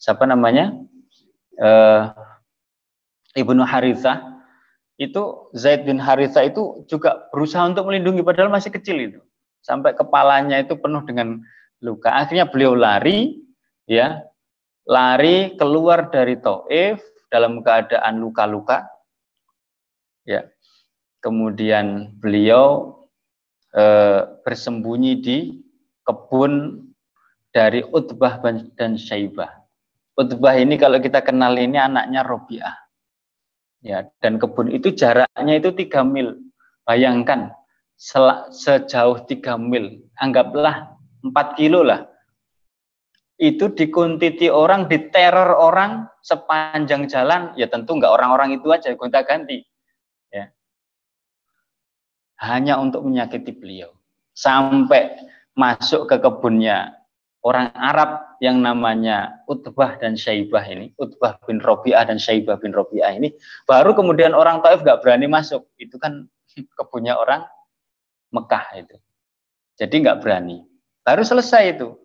siapa namanya, Ibnu Harithah itu, Zaid bin Harithah itu juga berusaha untuk melindungi padahal masih kecil itu, sampai kepalanya itu penuh dengan luka. Akhirnya beliau lari, ya, lari keluar dari Taif dalam keadaan luka-luka, ya. Kemudian beliau bersembunyi di kebun dari Utbah dan Syaibah. Utbah ini kalau kita kenal ini anaknya Robi'ah, ya, dan kebun itu jaraknya itu 3 mil. Bayangkan sejauh 3 mil, anggaplah 4 kilo lah. Itu dikuntiti orang, diteror orang sepanjang jalan, ya tentu nggak orang-orang itu aja, gonta-ganti. Ya. Hanya untuk menyakiti beliau. Sampai masuk ke kebunnya orang Arab yang namanya Utbah dan Syaibah ini, Utbah bin Robi'ah dan Syaibah bin Robi'ah ini, baru kemudian orang Taif nggak berani masuk. Itu kan kebunnya orang Mekah itu. Jadi nggak berani. Baru selesai itu.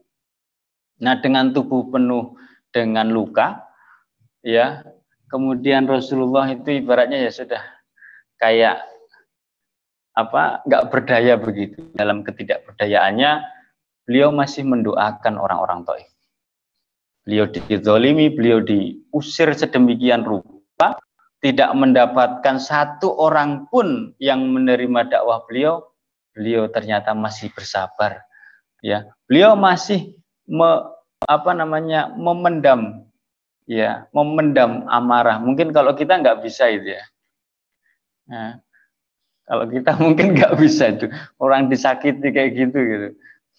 Nah, dengan tubuh penuh dengan luka, ya, kemudian Rasulullah itu ibaratnya ya sudah kayak nggak berdaya begitu. Dalam ketidakberdayaannya, beliau masih mendoakan orang-orang Taif. Beliau dizolimi, beliau diusir sedemikian rupa, tidak mendapatkan satu orang pun yang menerima dakwah beliau. Beliau ternyata masih bersabar. Ya, beliau masih memendam, ya, memendam amarah. Mungkin kalau kita nggak bisa itu ya. Nah, kalau kita mungkin nggak bisa itu, orang disakiti kayak gitu gitu,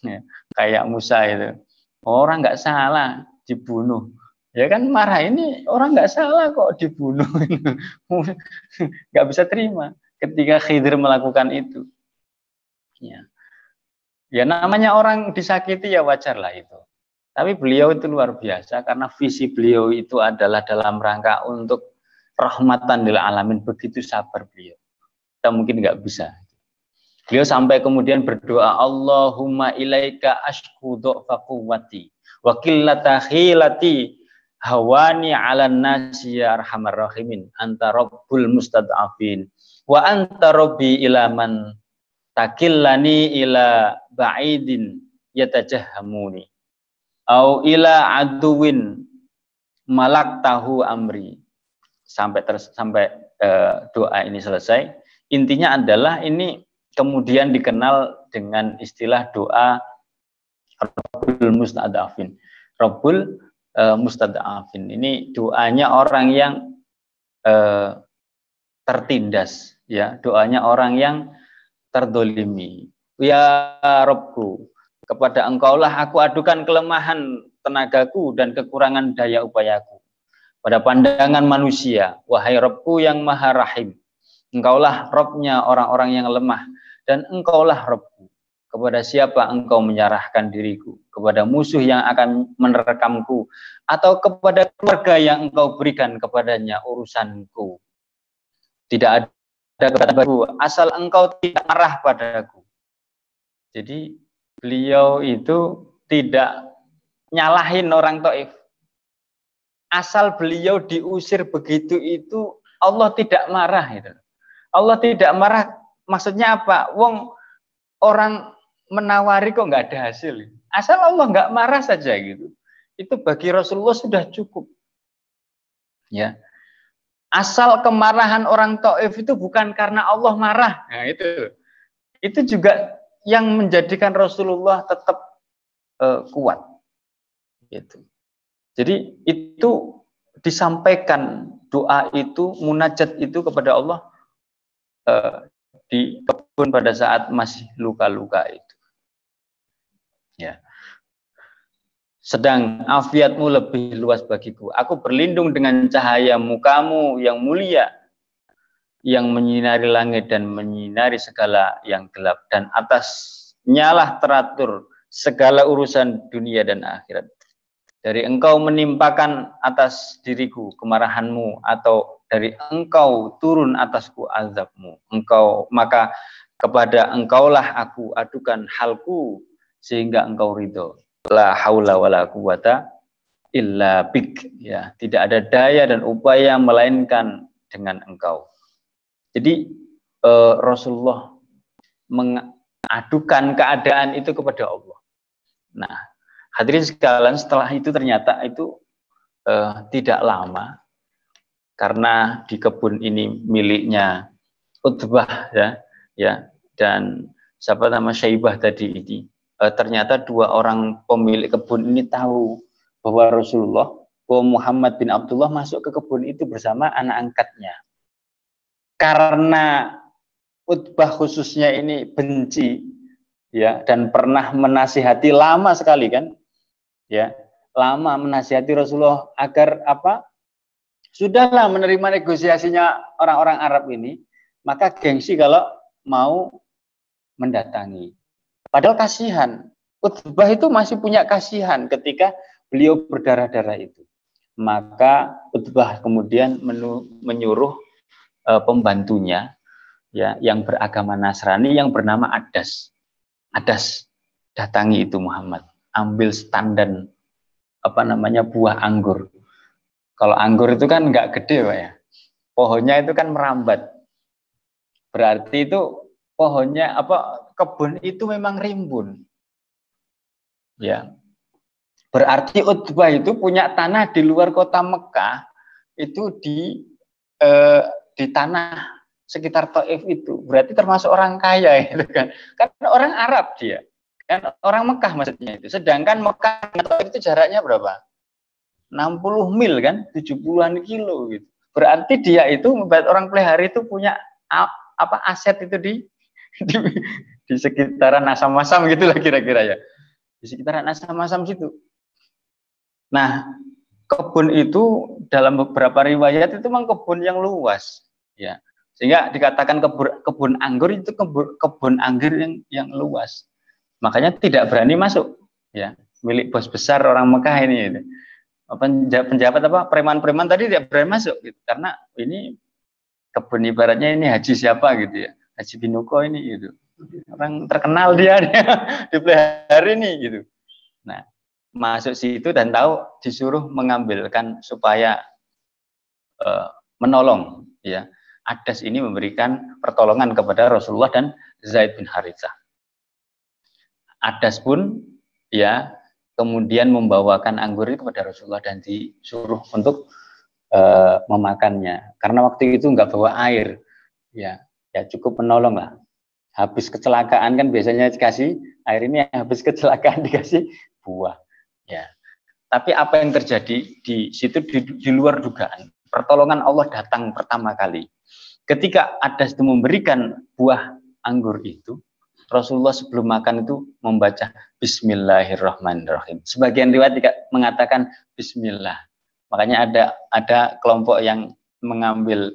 ya, kayak Musa itu, orang nggak salah dibunuh, ya kan marah, ini orang nggak salah kok dibunuh, nggak bisa terima ketika Khidir melakukan itu, ya, ya namanya orang disakiti ya wajar lah itu. Tapi beliau itu luar biasa karena visi beliau itu adalah dalam rangka untuk rahmatan lil alamin, begitu sabar beliau. Kita mungkin nggak bisa. Beliau sampai kemudian berdoa, Allahumma ilaika ashku du'fa quwwati wa qillata khilati hawani 'alan nasi ya arhamar rahimin anta rabbul mustad'afin wa anta rabbi ila man takillani ila ba'idin yatajahhamuni au ila aduwin malak tahu amri, sampai doa ini selesai. Intinya adalah ini kemudian dikenal dengan istilah doa Rabbul Mustad'afin. Rabbul Mustad'afin ini doanya orang yang tertindas, ya, doanya orang yang terdolimi. Ya Rabbku, kepada Engkaulah aku adukan kelemahan tenagaku dan kekurangan daya upayaku. Pada pandangan manusia, wahai Rabbku yang maha rahim, Engkaulah Rabbnya orang-orang yang lemah, dan Engkaulah Rabbku. Kepada siapa Engkau menyerahkan diriku? Kepada musuh yang akan menerkamku, atau kepada keluarga yang Engkau berikan kepadanya urusanku? Tidak ada kepadaku, asal Engkau tidak marah padaku. Jadi beliau itu tidak nyalahin orang Taif. Asal beliau diusir begitu itu Allah tidak marah itu. Allah tidak marah, maksudnya apa? Wong orang menawari kok nggak ada hasil. Asal Allah nggak marah saja gitu. Itu bagi Rasulullah sudah cukup. Ya. Asal kemarahan orang Taif itu bukan karena Allah marah. Nah, itu juga yang menjadikan Rasulullah tetap kuat. Gitu. Jadi itu disampaikan doa itu, munajat itu kepada Allah di kebun pada saat masih luka-luka itu. Ya. Sedang afiatmu lebih luas bagiku. Aku berlindung dengan cahaya mukamu yang mulia, yang menyinari langit dan menyinari segala yang gelap, dan atasnya lah teratur segala urusan dunia dan akhirat. Dari Engkau menimpakan atas diriku kemarahanmu, atau dari Engkau turun atasku azabmu. Maka kepada Engkaulah aku adukan halku sehingga Engkau ridho. La haula wala quwata illa bik. Ya, tidak ada daya dan upaya melainkan dengan Engkau. Jadi Rasulullah mengadukan keadaan itu kepada Allah. Nah, hadirin sekalian, setelah itu ternyata itu tidak lama, karena di kebun ini miliknya Utbah, ya, dan siapa nama Syaibah tadi ini, ternyata dua orang pemilik kebun ini tahu bahwa Muhammad bin Abdullah masuk ke kebun itu bersama anak angkatnya. Karena Utbah khususnya ini benci, ya, dan pernah menasihati lama sekali kan, ya, lama menasihati Rasulullah agar sudahlah menerima negosiasinya orang-orang Arab ini, maka gengsi kalau mau mendatangi. Padahal kasihan, Utbah itu masih punya kasihan ketika beliau berdarah-darah itu. Maka Utbah kemudian menyuruh pembantunya, ya, yang beragama Nasrani yang bernama Adas, datangi itu Muhammad, ambil standan buah anggur. Kalau anggur itu kan nggak gede, Pak, ya. Pohonnya itu kan merambat. Berarti itu pohonnya apa kebun itu memang rimbun. Ya. Berarti Utbah itu punya tanah di luar kota Mekah itu di tanah sekitar Taif itu. Berarti termasuk orang kaya itu kan. Karena orang Arab dia. Kan orang Mekah maksudnya itu. Sedangkan Mekah itu jaraknya berapa? 60 mil kan, 70-an kilo gitu. Berarti dia itu orang pelihara itu punya apa aset itu di, di sekitaran Asam-Asam gitulah kira-kira ya. Di sekitaran Asam-Asam situ. Nah, kebun itu dalam beberapa riwayat itu memang kebun yang luas, ya. Sehingga dikatakan kebun anggur itu kebun anggur yang luas. Makanya tidak berani masuk, ya. Milik bos besar orang Mekah ini. Gitu. Penjabat apa preman-preman tadi tidak berani masuk, gitu. Karena ini kebun ibaratnya ini haji siapa gitu ya, Haji Binuko ini gitu. Orang terkenal dia dipelihara ini gitu. Nah, masuk situ dan tahu disuruh mengambilkan supaya menolong ya. Adas ini memberikan pertolongan kepada Rasulullah dan Zaid bin Haritsah. Adas pun ya kemudian membawakan anggur itu kepada Rasulullah dan disuruh untuk memakannya. Karena waktu itu nggak bawa air, ya cukup menolong lah. Habis kecelakaan kan biasanya dikasih air, ini habis kecelakaan dikasih buah. Ya, tapi apa yang terjadi di situ di luar dugaan. Pertolongan Allah datang pertama kali. Ketika Adas itu memberikan buah anggur itu, Rasulullah sebelum makan itu membaca Bismillahirrahmanirrahim. Sebagian riwayat mengatakan Bismillah. Makanya ada kelompok yang mengambil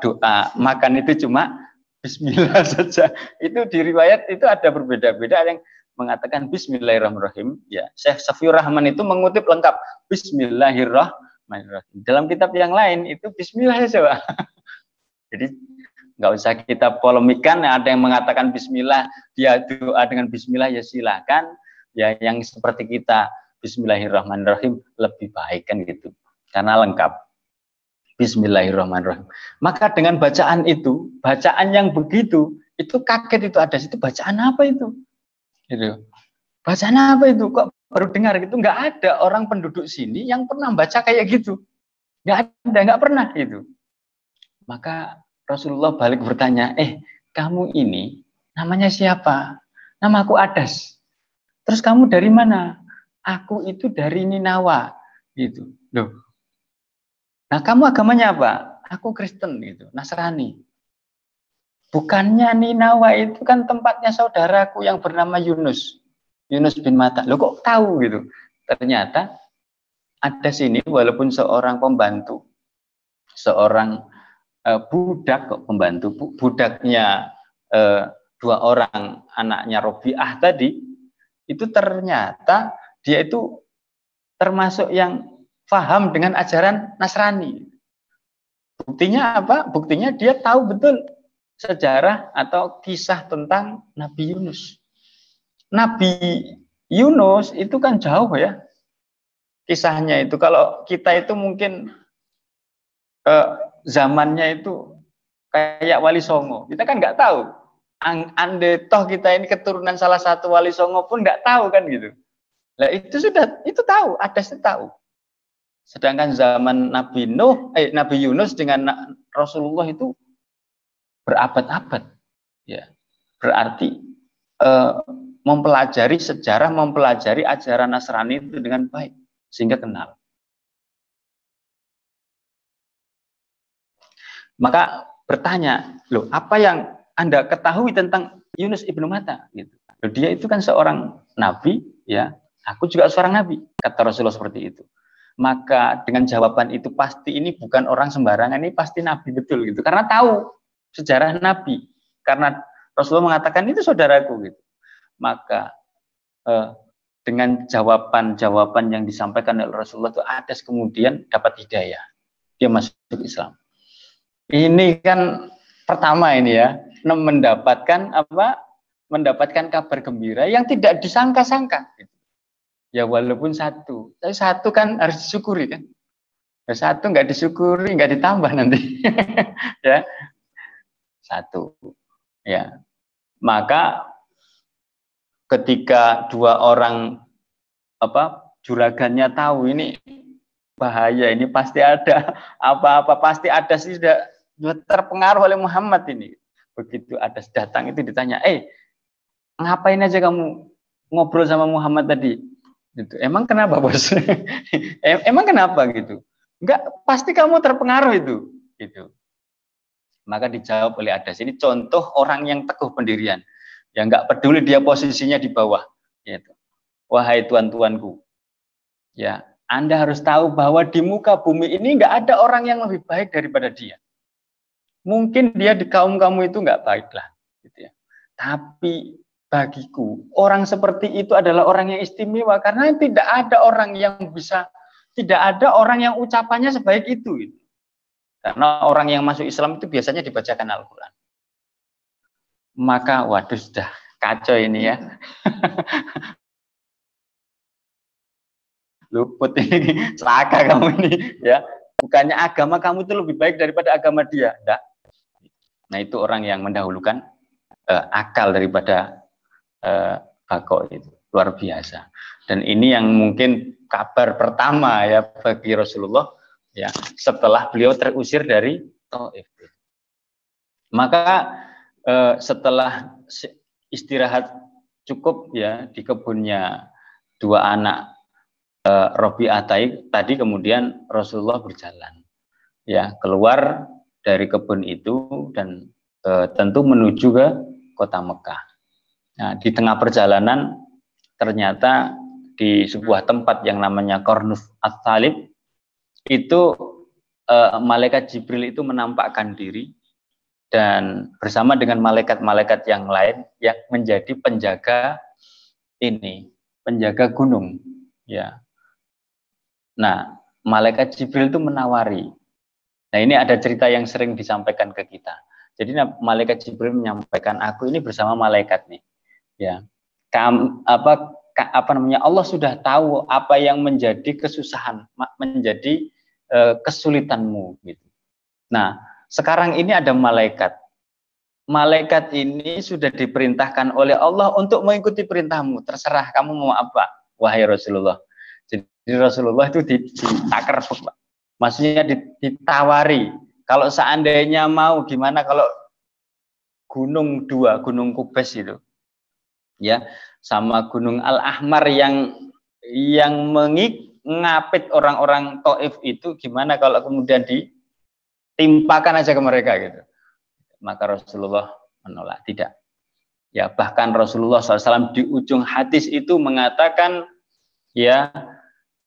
doa makan itu cuma Bismillah saja. Itu di riwayat itu ada berbeda-beda. Ada yang mengatakan Bismillahirrahmanirrahim. Ya, Syekh Safiur Rahman itu mengutip lengkap Bismillahirrahmanirrahim. Dalam kitab yang lain itu Bismillah saja. Jadi nggak usah kita polemikan. Ada yang mengatakan Bismillah, dia doa dengan Bismillah ya silakan. Ya yang seperti kita Bismillahirrahmanirrahim lebih baik kan gitu. Karena lengkap. Bismillahirrahmanirrahim. Maka dengan bacaan itu, bacaan yang begitu, itu kaget itu ada situ bacaan apa itu? Gitu. Bacaan apa itu? Kok baru dengar gitu? Nggak ada orang penduduk sini yang pernah baca kayak gitu. Nggak pernah itu. Maka Rasulullah balik bertanya, kamu ini namanya siapa? Namaku Adas. Terus kamu dari mana? Aku itu dari Ninawa. Gitu. Loh. Nah, kamu agamanya apa? Aku Kristen gitu, Nasrani. Bukannya Ninawa itu kan tempatnya saudaraku yang bernama Yunus bin Matta. Loh kok tahu gitu? Ternyata Adas ini walaupun seorang pembantu, seorang budak kok pembantu, budaknya dua orang anaknya Robiah tadi, itu ternyata dia itu termasuk yang paham dengan ajaran Nasrani. Buktinya apa? Buktinya dia tahu betul sejarah atau kisah tentang Nabi Yunus. Nabi Yunus itu kan jauh ya kisahnya itu. Kalau kita itu mungkin zamannya itu kayak Wali Songo. Kita kan nggak tahu. Ande toh kita ini keturunan salah satu Wali Songo pun nggak tahu kan gitu. Nah itu tahu, Adas itu tahu. Sedangkan zaman Nabi Yunus dengan Rasulullah itu berabad-abad. Ya. Berarti mempelajari sejarah, mempelajari ajaran Nasrani itu dengan baik sehingga kenal. Maka bertanya, loh apa yang Anda ketahui tentang Yunus ibnu Matta? Gitu. Loh, dia itu kan seorang nabi, ya. Aku juga seorang nabi, kata Rasulullah seperti itu. Maka dengan jawaban itu pasti ini bukan orang sembarangan, ini pasti nabi betul gitu. Karena tahu sejarah nabi. Karena Rasulullah mengatakan itu saudaraku gitu. Maka dengan jawaban-jawaban yang disampaikan oleh Rasulullah itu Adas kemudian dapat hidayah. Dia masuk Islam. Ini kan pertama ini ya, mendapatkan kabar gembira yang tidak disangka-sangka. Ya walaupun satu, tapi satu kan harus disyukuri kan. Ya, satu nggak disyukuri, nggak ditambah nanti. Ya, satu. Ya, maka ketika dua orang juragannya tahu ini bahaya, ini pasti ada apa-apa, pasti ada sih sudah terpengaruh oleh Muhammad ini. Begitu ada datang itu ditanya, ngapain aja kamu ngobrol sama Muhammad tadi? Gitu. Emang kenapa bos? Emang kenapa gitu? Enggak, pasti kamu terpengaruh itu. Gitu. Maka dijawab oleh Adas, ini contoh orang yang teguh pendirian, yang nggak peduli dia posisinya di bawah. Gitu. Wahai tuan-tuanku, ya Anda harus tahu bahwa di muka bumi ini nggak ada orang yang lebih baik daripada dia. Mungkin dia di kaum kamu itu nggak baik lah, gitu ya. Tapi bagiku orang seperti itu adalah orang yang istimewa karena tidak ada orang yang bisa, tidak ada orang yang ucapannya sebaik itu. Gitu. Karena orang yang masuk Islam itu biasanya dibacakan Al-Quran. Maka waduh sudah kacau ini ya. Luput ini, celaka kamu ini ya. Bukannya agama kamu itu lebih baik daripada agama dia. Enggak. Nah itu orang yang mendahulukan akal daripada bako itu. Luar biasa. Dan ini yang mungkin kabar pertama ya bagi Rasulullah ya setelah beliau terusir dari Taif. Maka setelah istirahat cukup ya di kebunnya dua anak Robi'ah tadi, kemudian Rasulullah berjalan ya keluar dari kebun itu dan tentu menuju ke kota Mekah. Nah, di tengah perjalanan ternyata di sebuah tempat yang namanya Qarnuf Ats-Tsalib itu malaikat Jibril itu menampakkan diri dan bersama dengan malaikat-malaikat yang lain yang menjadi penjaga penjaga gunung ya. Nah, malaikat Jibril itu menawari. Nah, ini ada cerita yang sering disampaikan ke kita. Jadi malaikat Jibril menyampaikan, aku ini bersama malaikat nih. Ya. Allah sudah tahu apa yang menjadi kesusahan, menjadi kesulitanmu gitu. Nah, sekarang ini ada malaikat. Malaikat ini sudah diperintahkan oleh Allah untuk mengikuti perintahmu. Terserah kamu mau apa, wahai Rasulullah. Jadi Rasulullah itu ditakar, maksudnya ditawari. Kalau seandainya mau, gimana kalau gunung dua, gunung Kubes itu, ya, sama gunung Al-Ahmar yang mengapit orang-orang Taif itu, gimana kalau kemudian ditimpakan aja ke mereka gitu. Maka Rasulullah menolak, tidak. Ya, bahkan Rasulullah SAW di ujung hadis itu mengatakan, ya,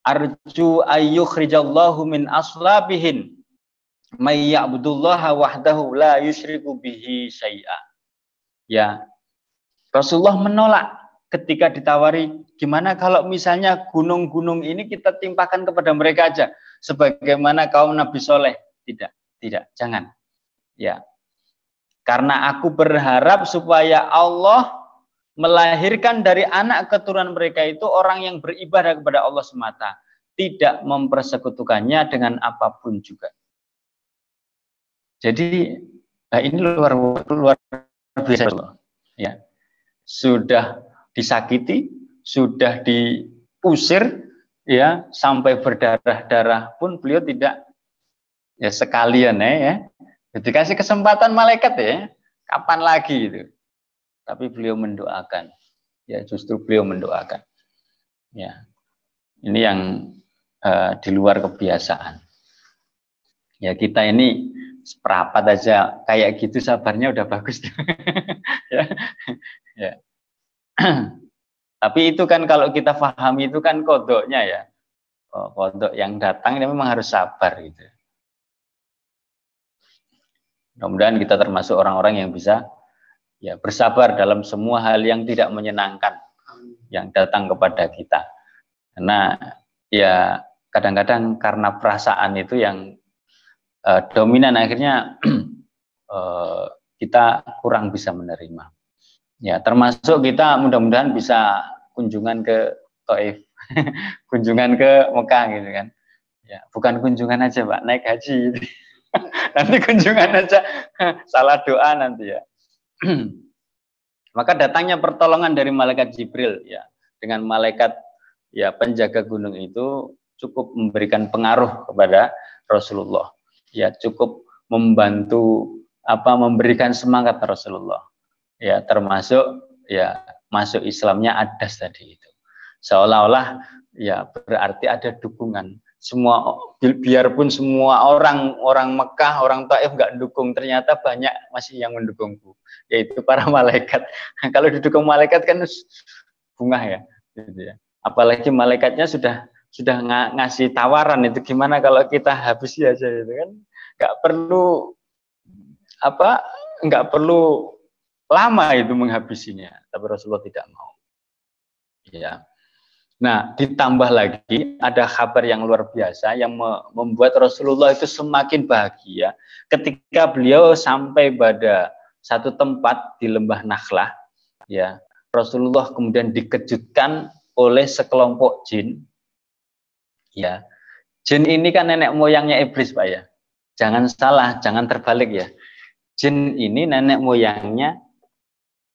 arju ayyukhrijallahu min aslabihin may ya'budullaha wahdahu la yusyriku bihi syai'a. Ya, Rasulullah menolak ketika ditawari, gimana kalau misalnya gunung-gunung ini kita timpakan kepada mereka aja sebagaimana kaum Nabi Soleh. Tidak, jangan. Ya. Karena aku berharap supaya Allah melahirkan dari anak keturunan mereka itu orang yang beribadah kepada Allah semata, tidak mempersekutukannya dengan apapun juga. Jadi ini luar biasa loh. Ya. Sudah disakiti, sudah diusir, ya sampai berdarah-darah pun beliau tidak, ya sekalian ya. Dikasih kesempatan malaikat ya, kapan lagi itu? Tapi beliau mendoakan, ya justru beliau mendoakan. Ya, ini yang di luar kebiasaan. Ya kita ini seperapat aja kayak gitu sabarnya udah bagus. Ya, ya. Tapi itu kan kalau kita pahami itu kan kodoknya ya, kodok yang datang ini memang harus sabar gitu. Mudah-mudahan kita termasuk orang-orang yang bisa ya bersabar dalam semua hal yang tidak menyenangkan yang datang kepada kita. Karena ya kadang-kadang karena perasaan itu yang dominan, akhirnya kita kurang bisa menerima. Ya termasuk kita mudah-mudahan bisa kunjungan ke Taif, kunjungan ke Mekah gitu kan. Ya bukan kunjungan aja Pak, naik haji. Nanti kunjungan aja salah doa nanti ya. Maka datangnya pertolongan dari malaikat Jibril ya, dengan malaikat ya penjaga gunung itu cukup memberikan pengaruh kepada Rasulullah. Ya, cukup membantu memberikan semangat Rasulullah. Ya, termasuk ya masuk Islamnya Adas tadi itu. Seolah-olah ya berarti ada dukungan. Semua biarpun semua orang Mekah, orang Taif nggak dukung, ternyata banyak masih yang mendukungku, yaitu para malaikat. Kalau didukung malaikat kan bunga ya, gitu ya. Apalagi malaikatnya sudah ngasih tawaran, itu gimana kalau kita habisi aja gitu kan, nggak perlu lama itu menghabisinya, tapi Rasulullah tidak mau. Ya. Nah, ditambah lagi ada kabar yang luar biasa yang membuat Rasulullah itu semakin bahagia ketika beliau sampai pada satu tempat di lembah Nakhlah. Ya, Rasulullah kemudian dikejutkan oleh sekelompok jin. Ya, jin ini kan nenek moyangnya iblis, Pak ya. Jangan salah, jangan terbalik ya. Jin ini nenek moyangnya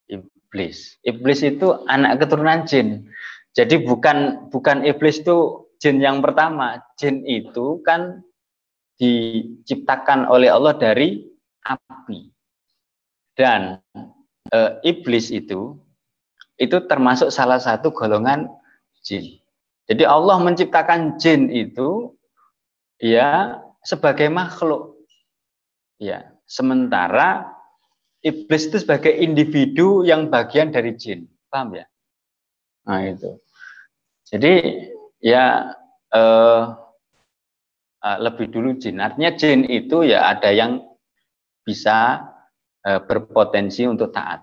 iblis. Iblis itu anak keturunan jin. Jadi bukan iblis itu jin yang pertama. Jin itu kan diciptakan oleh Allah dari api. Dan iblis itu termasuk salah satu golongan jin. Jadi Allah menciptakan jin itu ya sebagai makhluk. Ya, sementara iblis itu sebagai individu yang bagian dari jin. Paham ya? Nah, itu. Jadi ya lebih dulu jin. Artinya jin itu ya ada yang bisa berpotensi untuk taat.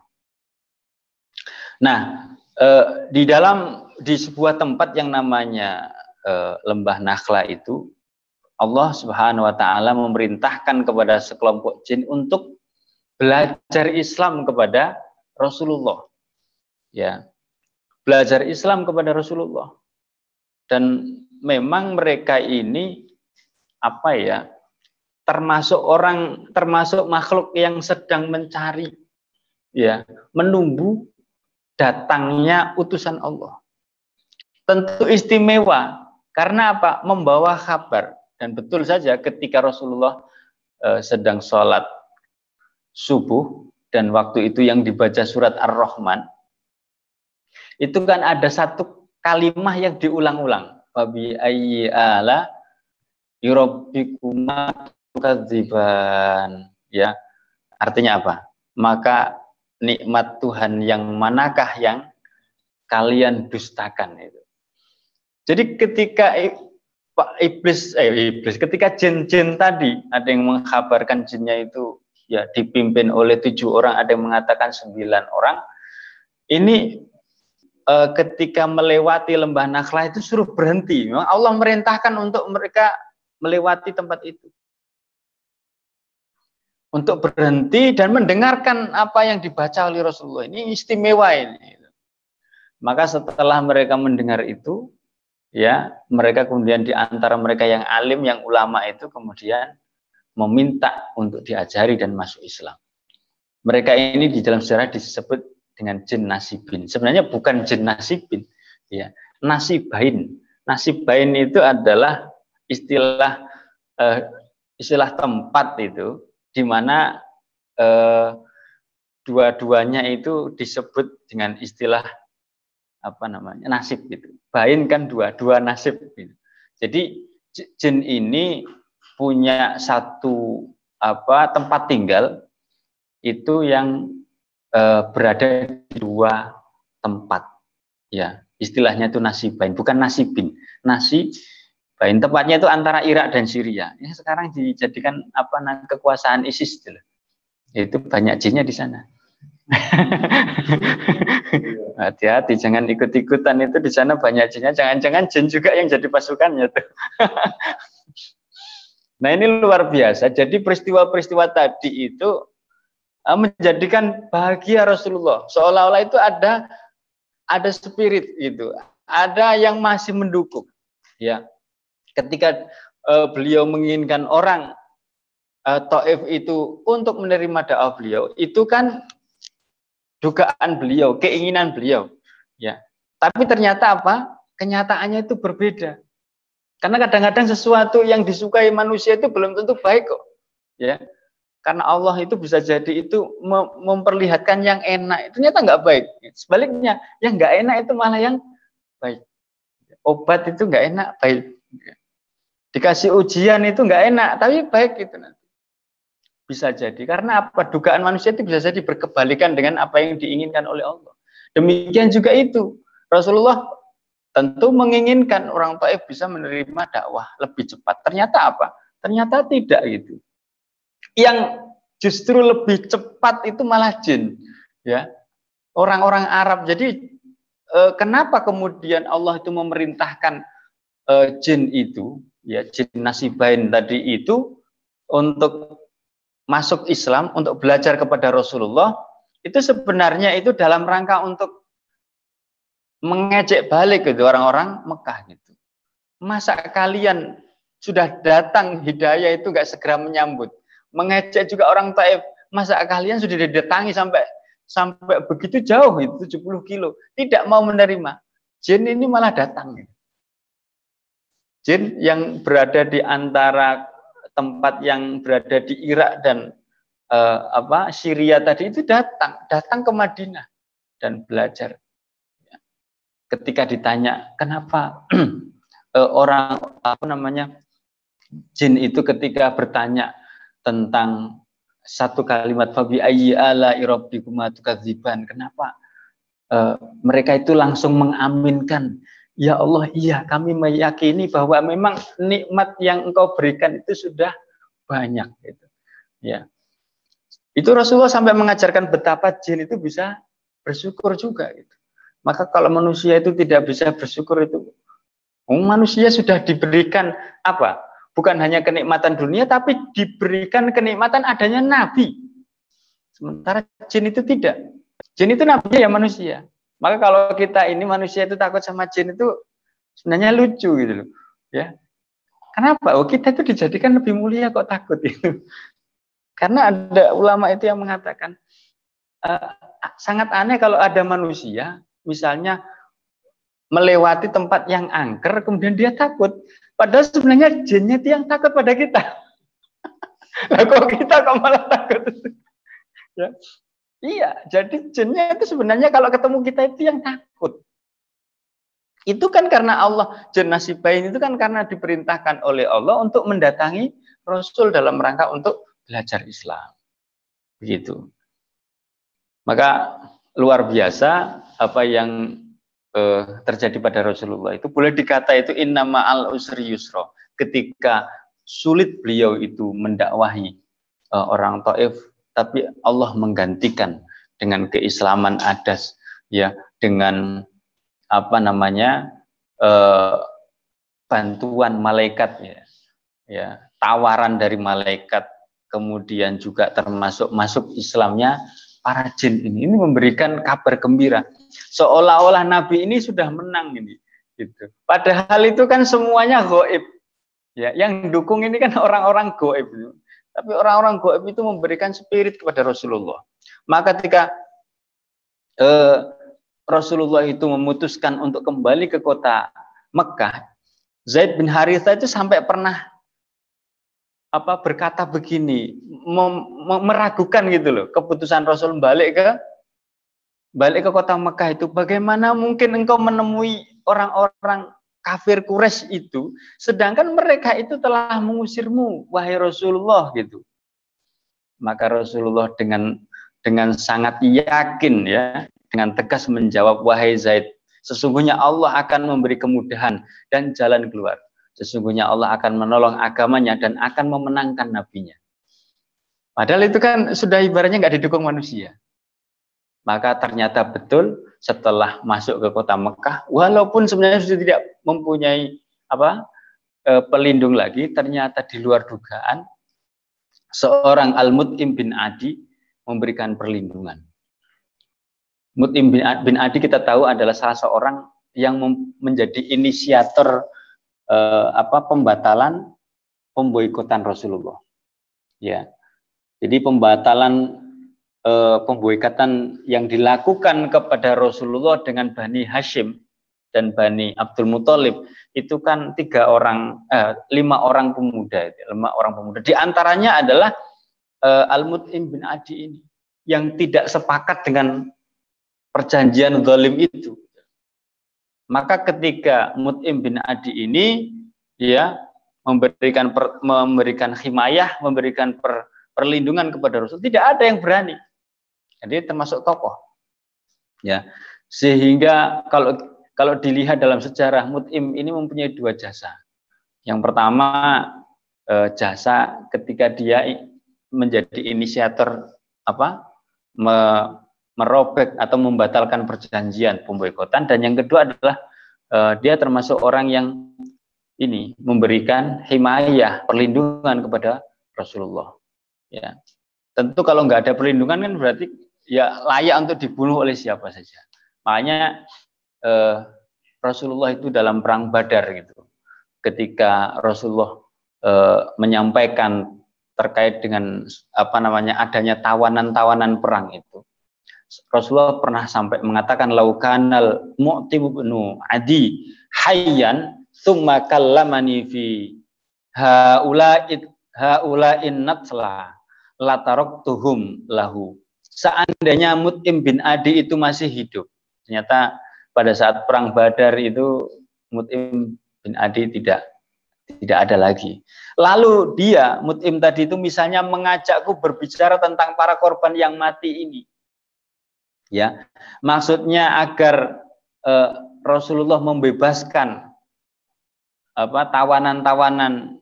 Nah, di sebuah tempat yang namanya lembah Nakhla itu, Allah Subhanahu wa taala memerintahkan kepada sekelompok jin untuk belajar Islam kepada Rasulullah. Ya. Belajar Islam kepada Rasulullah. Dan memang mereka ini termasuk makhluk yang sedang mencari ya, menunggu datangnya utusan Allah. Tentu istimewa karena apa? Membawa kabar. Dan betul saja ketika Rasulullah sedang sholat subuh dan waktu itu yang dibaca surat Ar-Rahman, itu kan ada satu kalimah yang diulang-ulang. Fabi ayyi ala yurabbikuma tukadziban. Ya. Artinya apa? Maka nikmat Tuhan yang manakah yang kalian dustakan itu. Jadi ketika ketika jin-jin tadi, ada yang mengkabarkan jinnya itu ya dipimpin oleh 7 orang, ada yang mengatakan 9 orang. Ini ketika melewati lembah Nakhlah itu suruh berhenti. Memang Allah merintahkan untuk mereka melewati tempat itu. Untuk berhenti dan mendengarkan apa yang dibaca oleh Rasulullah. Ini istimewa ini. Maka setelah mereka mendengar itu, ya mereka kemudian di antara mereka yang alim, yang ulama itu kemudian meminta untuk diajari dan masuk Islam. Mereka ini di dalam sejarah disebut dengan jin nasibin. Sebenarnya bukan jin nasibin, ya, nasibain. Nasibain itu adalah istilah tempat itu di mana dua-duanya itu disebut dengan istilah nasib gitu. Bain kan dua nasib gitu. Jadi jin ini punya satu tempat tinggal itu yang berada di 2 tempat, ya istilahnya itu nasibain, bukan nasibin. Nasibain tempatnya itu antara Irak dan Syria. Ya, sekarang dijadikan kekuasaan ISIS itu banyak jinnya di sana. Hati-hati, jangan ikut-ikutan, itu di sana banyak jinnya. Jangan-jangan jin juga yang jadi pasukannya tuh. Nah, ini luar biasa. Jadi peristiwa-peristiwa tadi itu menjadikan bahagia Rasulullah, seolah-olah itu ada spirit itu, ada yang masih mendukung. Ya, ketika beliau menginginkan orang Taif itu untuk menerima dakwah beliau, itu kan dugaan beliau, keinginan beliau. Ya. Tapi ternyata apa? Kenyataannya itu berbeda. Karena kadang-kadang sesuatu yang disukai manusia itu belum tentu baik kok. Ya. Karena Allah itu bisa jadi itu memperlihatkan yang enak, ternyata nggak baik. Sebaliknya, yang nggak enak itu malah yang baik. Obat itu nggak enak, baik. Dikasih ujian itu nggak enak, tapi baik itu nanti. Bisa jadi. Karena apa? Dugaan manusia itu bisa jadi berkebalikan dengan apa yang diinginkan oleh Allah. Demikian juga itu. Rasulullah tentu menginginkan orang Taif bisa menerima dakwah lebih cepat. Ternyata apa? Ternyata tidak gitu. Yang justru lebih cepat itu malah jin, ya, orang-orang Arab. Jadi kenapa kemudian Allah itu memerintahkan jin itu, ya, jin nasibain tadi itu untuk masuk Islam, untuk belajar kepada Rasulullah, itu sebenarnya itu dalam rangka untuk mengejek balik gitu orang-orang Mekah gitu. Masa kalian sudah datang hidayah itu nggak segera menyambut? Mengejek juga orang Taif, masa kalian sudah didatangi sampai begitu jauh itu 70 kilo, tidak mau menerima. Jin ini malah datang. Jin yang berada di antara tempat yang berada di Irak dan Syria tadi itu datang ke Madinah dan belajar. Ketika ditanya kenapa orang jin itu ketika bertanya tentang satu kalimat fabi ayyi ala rabbikuma tukadziban, kenapa mereka itu langsung mengaminkan, ya Allah, iya kami meyakini bahwa memang nikmat yang engkau berikan itu sudah banyak gitu. Ya. Itu Rasulullah sampai mengajarkan betapa jin itu bisa bersyukur juga gitu. Maka kalau manusia itu tidak bisa bersyukur itu, manusia sudah diberikan apa? Bukan hanya kenikmatan dunia, tapi diberikan kenikmatan adanya nabi. Sementara jin itu tidak. Jin itu nabi ya manusia. Maka kalau kita ini manusia itu takut sama jin itu sebenarnya lucu gitu loh. Ya. Kenapa? Oh, kita itu dijadikan lebih mulia kok takut itu. Karena ada ulama itu yang mengatakan sangat aneh kalau ada manusia misalnya melewati tempat yang angker, kemudian dia takut. Padahal sebenarnya jinnya itu yang takut pada kita. Lah kok kita kok malah takut? Ya. Iya, jadi jinnya itu sebenarnya kalau ketemu kita itu yang takut. Itu kan karena Allah, jin nasibain itu kan karena diperintahkan oleh Allah untuk mendatangi Rasul dalam rangka untuk belajar Islam. Begitu. Maka luar biasa apa yang terjadi pada Rasulullah itu, boleh dikata itu inna ma'al usri yusra. Ketika sulit beliau itu mendakwahi orang Taif, tapi Allah menggantikan dengan keislaman adas, ya, dengan bantuan malaikat, ya, tawaran dari malaikat, kemudian juga termasuk masuk Islamnya para jin ini memberikan kabar gembira, seolah-olah Nabi ini sudah menang ini, gitu. Padahal itu kan semuanya gaib, ya. Yang dukung ini kan orang-orang gaib, tapi orang-orang gaib itu memberikan spirit kepada Rasulullah. Maka ketika Rasulullah itu memutuskan untuk kembali ke kota Mekah, Zaid bin Harithah itu sampai pernah berkata begini, meragukan gitu loh keputusan Rasul balik ke kota Mekah itu. Bagaimana mungkin engkau menemui orang-orang kafir Quraisy itu, sedangkan mereka itu telah mengusirmu, wahai Rasulullah, gitu. Maka Rasulullah dengan sangat yakin, ya, dengan tegas menjawab, wahai Zaid, sesungguhnya Allah akan memberi kemudahan dan jalan keluar. Sesungguhnya Allah akan menolong agamanya dan akan memenangkan nabinya. Padahal itu kan sudah ibaratnya nggak didukung manusia. Maka ternyata betul setelah masuk ke kota Mekah, walaupun sebenarnya sudah tidak mempunyai pelindung lagi, ternyata di luar dugaan seorang Al-Mut'im bin Adi memberikan perlindungan. Mut'im bin Adi kita tahu adalah salah seorang yang menjadi inisiator pembatalan pemboikotan Rasulullah. Ya. Jadi pembatalan pemboikatan yang dilakukan kepada Rasulullah dengan Bani Hashim dan Bani Abdul Muthalib itu kan 5 orang pemuda, 5 orang pemuda. Di antaranya adalah Al-Mut'im bin Adi ini yang tidak sepakat dengan perjanjian zalim itu. Maka ketika Mut'im bin Adi ini dia memberikan himayah, memberikan perlindungan kepada Rasul, tidak ada yang berani. Jadi termasuk tokoh. Ya. Sehingga kalau dilihat dalam sejarah, Mut'im ini mempunyai 2 jasa. Yang pertama jasa ketika dia menjadi inisiator merobek atau membatalkan perjanjian pemboikotan, dan yang kedua adalah dia termasuk orang yang ini memberikan himayah, perlindungan kepada Rasulullah. Ya, tentu kalau nggak ada perlindungan kan berarti ya layak untuk dibunuh oleh siapa saja. Makanya Rasulullah itu dalam perang Badar gitu, ketika Rasulullah menyampaikan terkait dengan adanya tawanan-tawanan perang itu, Rasulullah pernah sampai mengatakan laukanal Mu'tim bin Adi hayyan tsumma kallamani fi haula'in natsla lataraktuhum lahu. Seandainya Mut'im bin Adi itu masih hidup, ternyata pada saat perang Badar itu Mut'im bin Adi tidak ada lagi. Lalu dia, Mut'im tadi itu misalnya mengajakku berbicara tentang para korban yang mati ini. Ya, maksudnya agar Rasulullah membebaskan tawanan-tawanan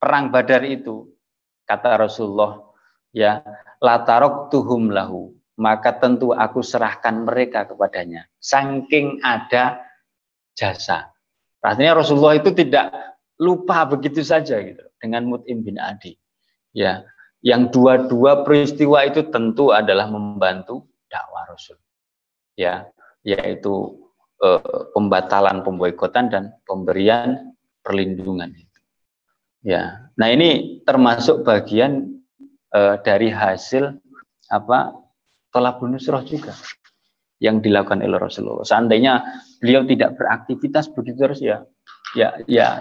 perang Badar itu. Kata Rasulullah, ya, lataroktuhum lahu, maka tentu aku serahkan mereka kepadanya. Saking ada jasa. Artinya Rasulullah itu tidak lupa begitu saja gitu dengan Mut'im bin Adi. Ya, yang dua-dua peristiwa itu tentu adalah membantu dakwah Rasul. Ya, yaitu pembatalan pemboikotan dan pemberian perlindungan. Ya, nah ini termasuk bagian dari hasil thalabun nusrah juga yang dilakukan oleh Rasulullah. Seandainya beliau tidak beraktivitas begitu terus ya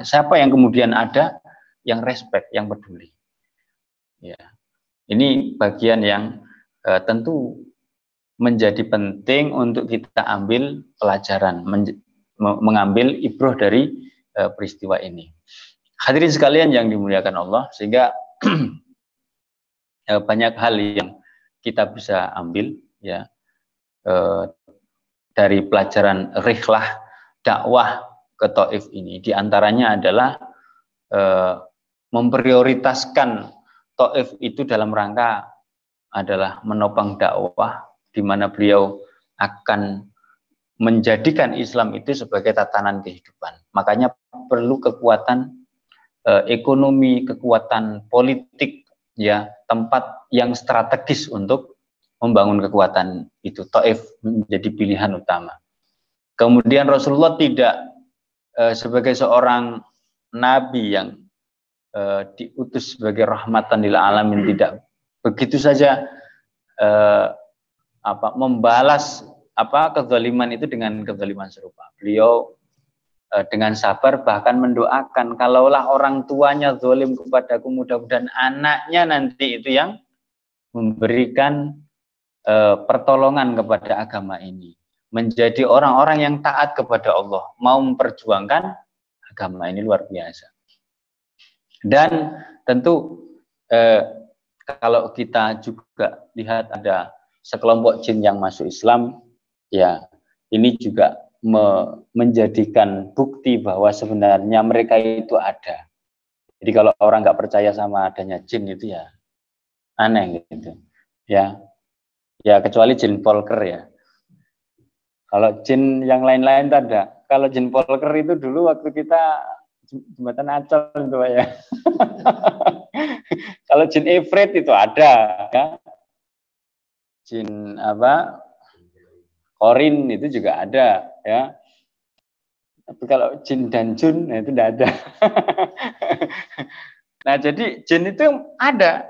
siapa yang kemudian ada yang respect, yang peduli. Ya, ini bagian yang tentu menjadi penting untuk kita ambil pelajaran, mengambil ibrah dari peristiwa ini. Hadirin sekalian yang dimuliakan Allah, sehingga banyak hal yang kita bisa ambil ya dari pelajaran rihlah dakwah ke Taif ini. Di antaranya adalah memprioritaskan Taif itu dalam rangka adalah menopang dakwah, di mana beliau akan menjadikan Islam itu sebagai tatanan kehidupan. Makanya perlu kekuatan ekonomi, kekuatan politik, ya, tempat yang strategis untuk membangun kekuatan itu. Taif menjadi pilihan utama. Kemudian Rasulullah tidak sebagai seorang nabi yang diutus sebagai rahmatan lil alamin, tidak begitu saja membalas kezaliman itu dengan kezaliman serupa. Beliau dengan sabar bahkan mendoakan, kalaulah orang tuanya zalim kepadaku, mudah-mudahan anaknya nanti itu yang memberikan pertolongan kepada agama ini, menjadi orang-orang yang taat kepada Allah, mau memperjuangkan agama ini. Luar biasa. Dan tentu kalau kita juga lihat ada sekelompok jin yang masuk Islam, ya ini juga menjadikan bukti bahwa sebenarnya mereka itu ada. Jadi kalau orang nggak percaya sama adanya jin itu ya aneh gitu. Ya kecuali jin polker ya. Kalau jin yang lain-lain itu ada. Kalau jin polker itu dulu waktu kita jembatan Ancol itu ya. Kalau jin ifrit itu ada ya. Jin Korin itu juga ada ya. Tapi kalau jin dan jun itu tidak ada. Nah, jadi jin itu ada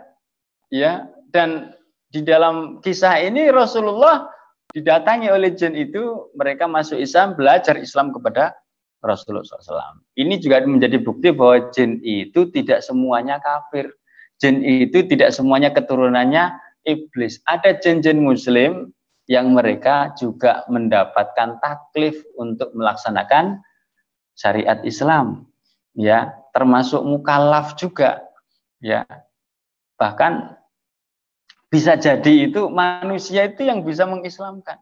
ya, dan Di dalam kisah ini Rasulullah didatangi oleh jin itu, mereka masuk Islam, belajar Islam kepada Rasulullah SAW. Ini juga menjadi bukti bahwa jin itu tidak semuanya kafir. Jin itu tidak semuanya keturunannya iblis. Ada jin-jin muslim yang mereka juga mendapatkan taklif untuk melaksanakan syariat Islam, ya, termasuk mukallaf juga, ya. Bahkan bisa jadi itu manusia itu yang bisa mengislamkan.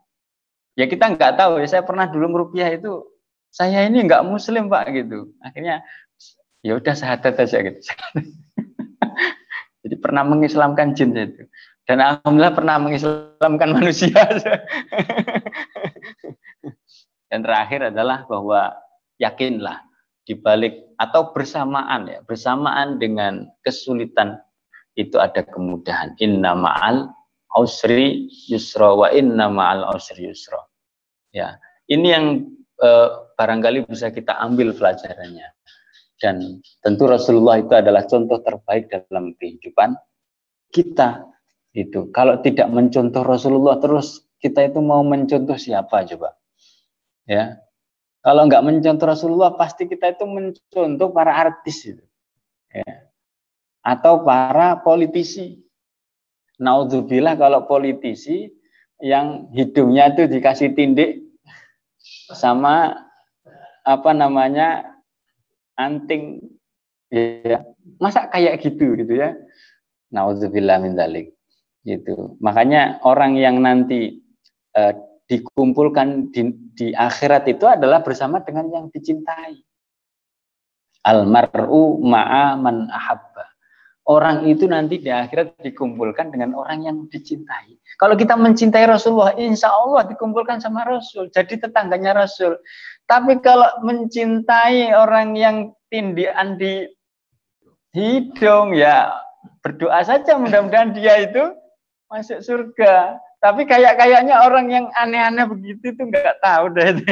Ya kita nggak tahu, ya saya pernah dulu meruqyah itu, saya ini nggak muslim Pak gitu. Akhirnya ya udah syahadat aja gitu. Jadi pernah mengislamkan jin itu. Dan alhamdulillah pernah mengislamkan manusia. Dan terakhir adalah bahwa yakinlah di balik atau bersamaan dengan kesulitan itu ada kemudahan. Inna ma'al usri yusra wa inna ma'al usri yusra. Ya, ini yang barangkali bisa kita ambil pelajarannya. Dan tentu Rasulullah itu adalah contoh terbaik dalam kehidupan kita. Itu kalau tidak mencontoh Rasulullah, terus kita itu mau mencontoh siapa coba? Ya, kalau nggak mencontoh Rasulullah, pasti kita itu mencontoh para artis itu, ya, atau para politisi. Naudzubillah kalau politisi yang hidungnya itu dikasih tindik sama anting, ya, masa kayak gitu ya. Naudzubillah min dzalik. Gitu. Makanya orang yang nanti dikumpulkan di akhirat itu adalah bersama dengan yang dicintai. Almar'u ma'a man ahabba. Orang itu nanti di akhirat dikumpulkan dengan orang yang dicintai. Kalau kita mencintai Rasulullah, insya Allah dikumpulkan sama Rasul, jadi tetangganya Rasul. Tapi kalau mencintai orang yang tindikan di hidung, ya berdoa saja mudah-mudahan dia itu masuk surga. Tapi kayaknya orang yang aneh-aneh begitu itu nggak tahu deh itu.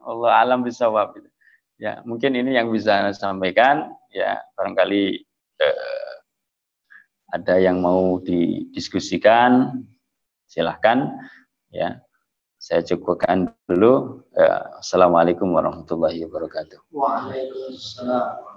Allah alam bisawab. Ya, mungkin ini yang bisa saya sampaikan. Ya, barangkali ada yang mau didiskusikan, silahkan. Ya, saya cukupkan dulu. Assalamualaikum warahmatullahi wabarakatuh. Waalaikumsalam.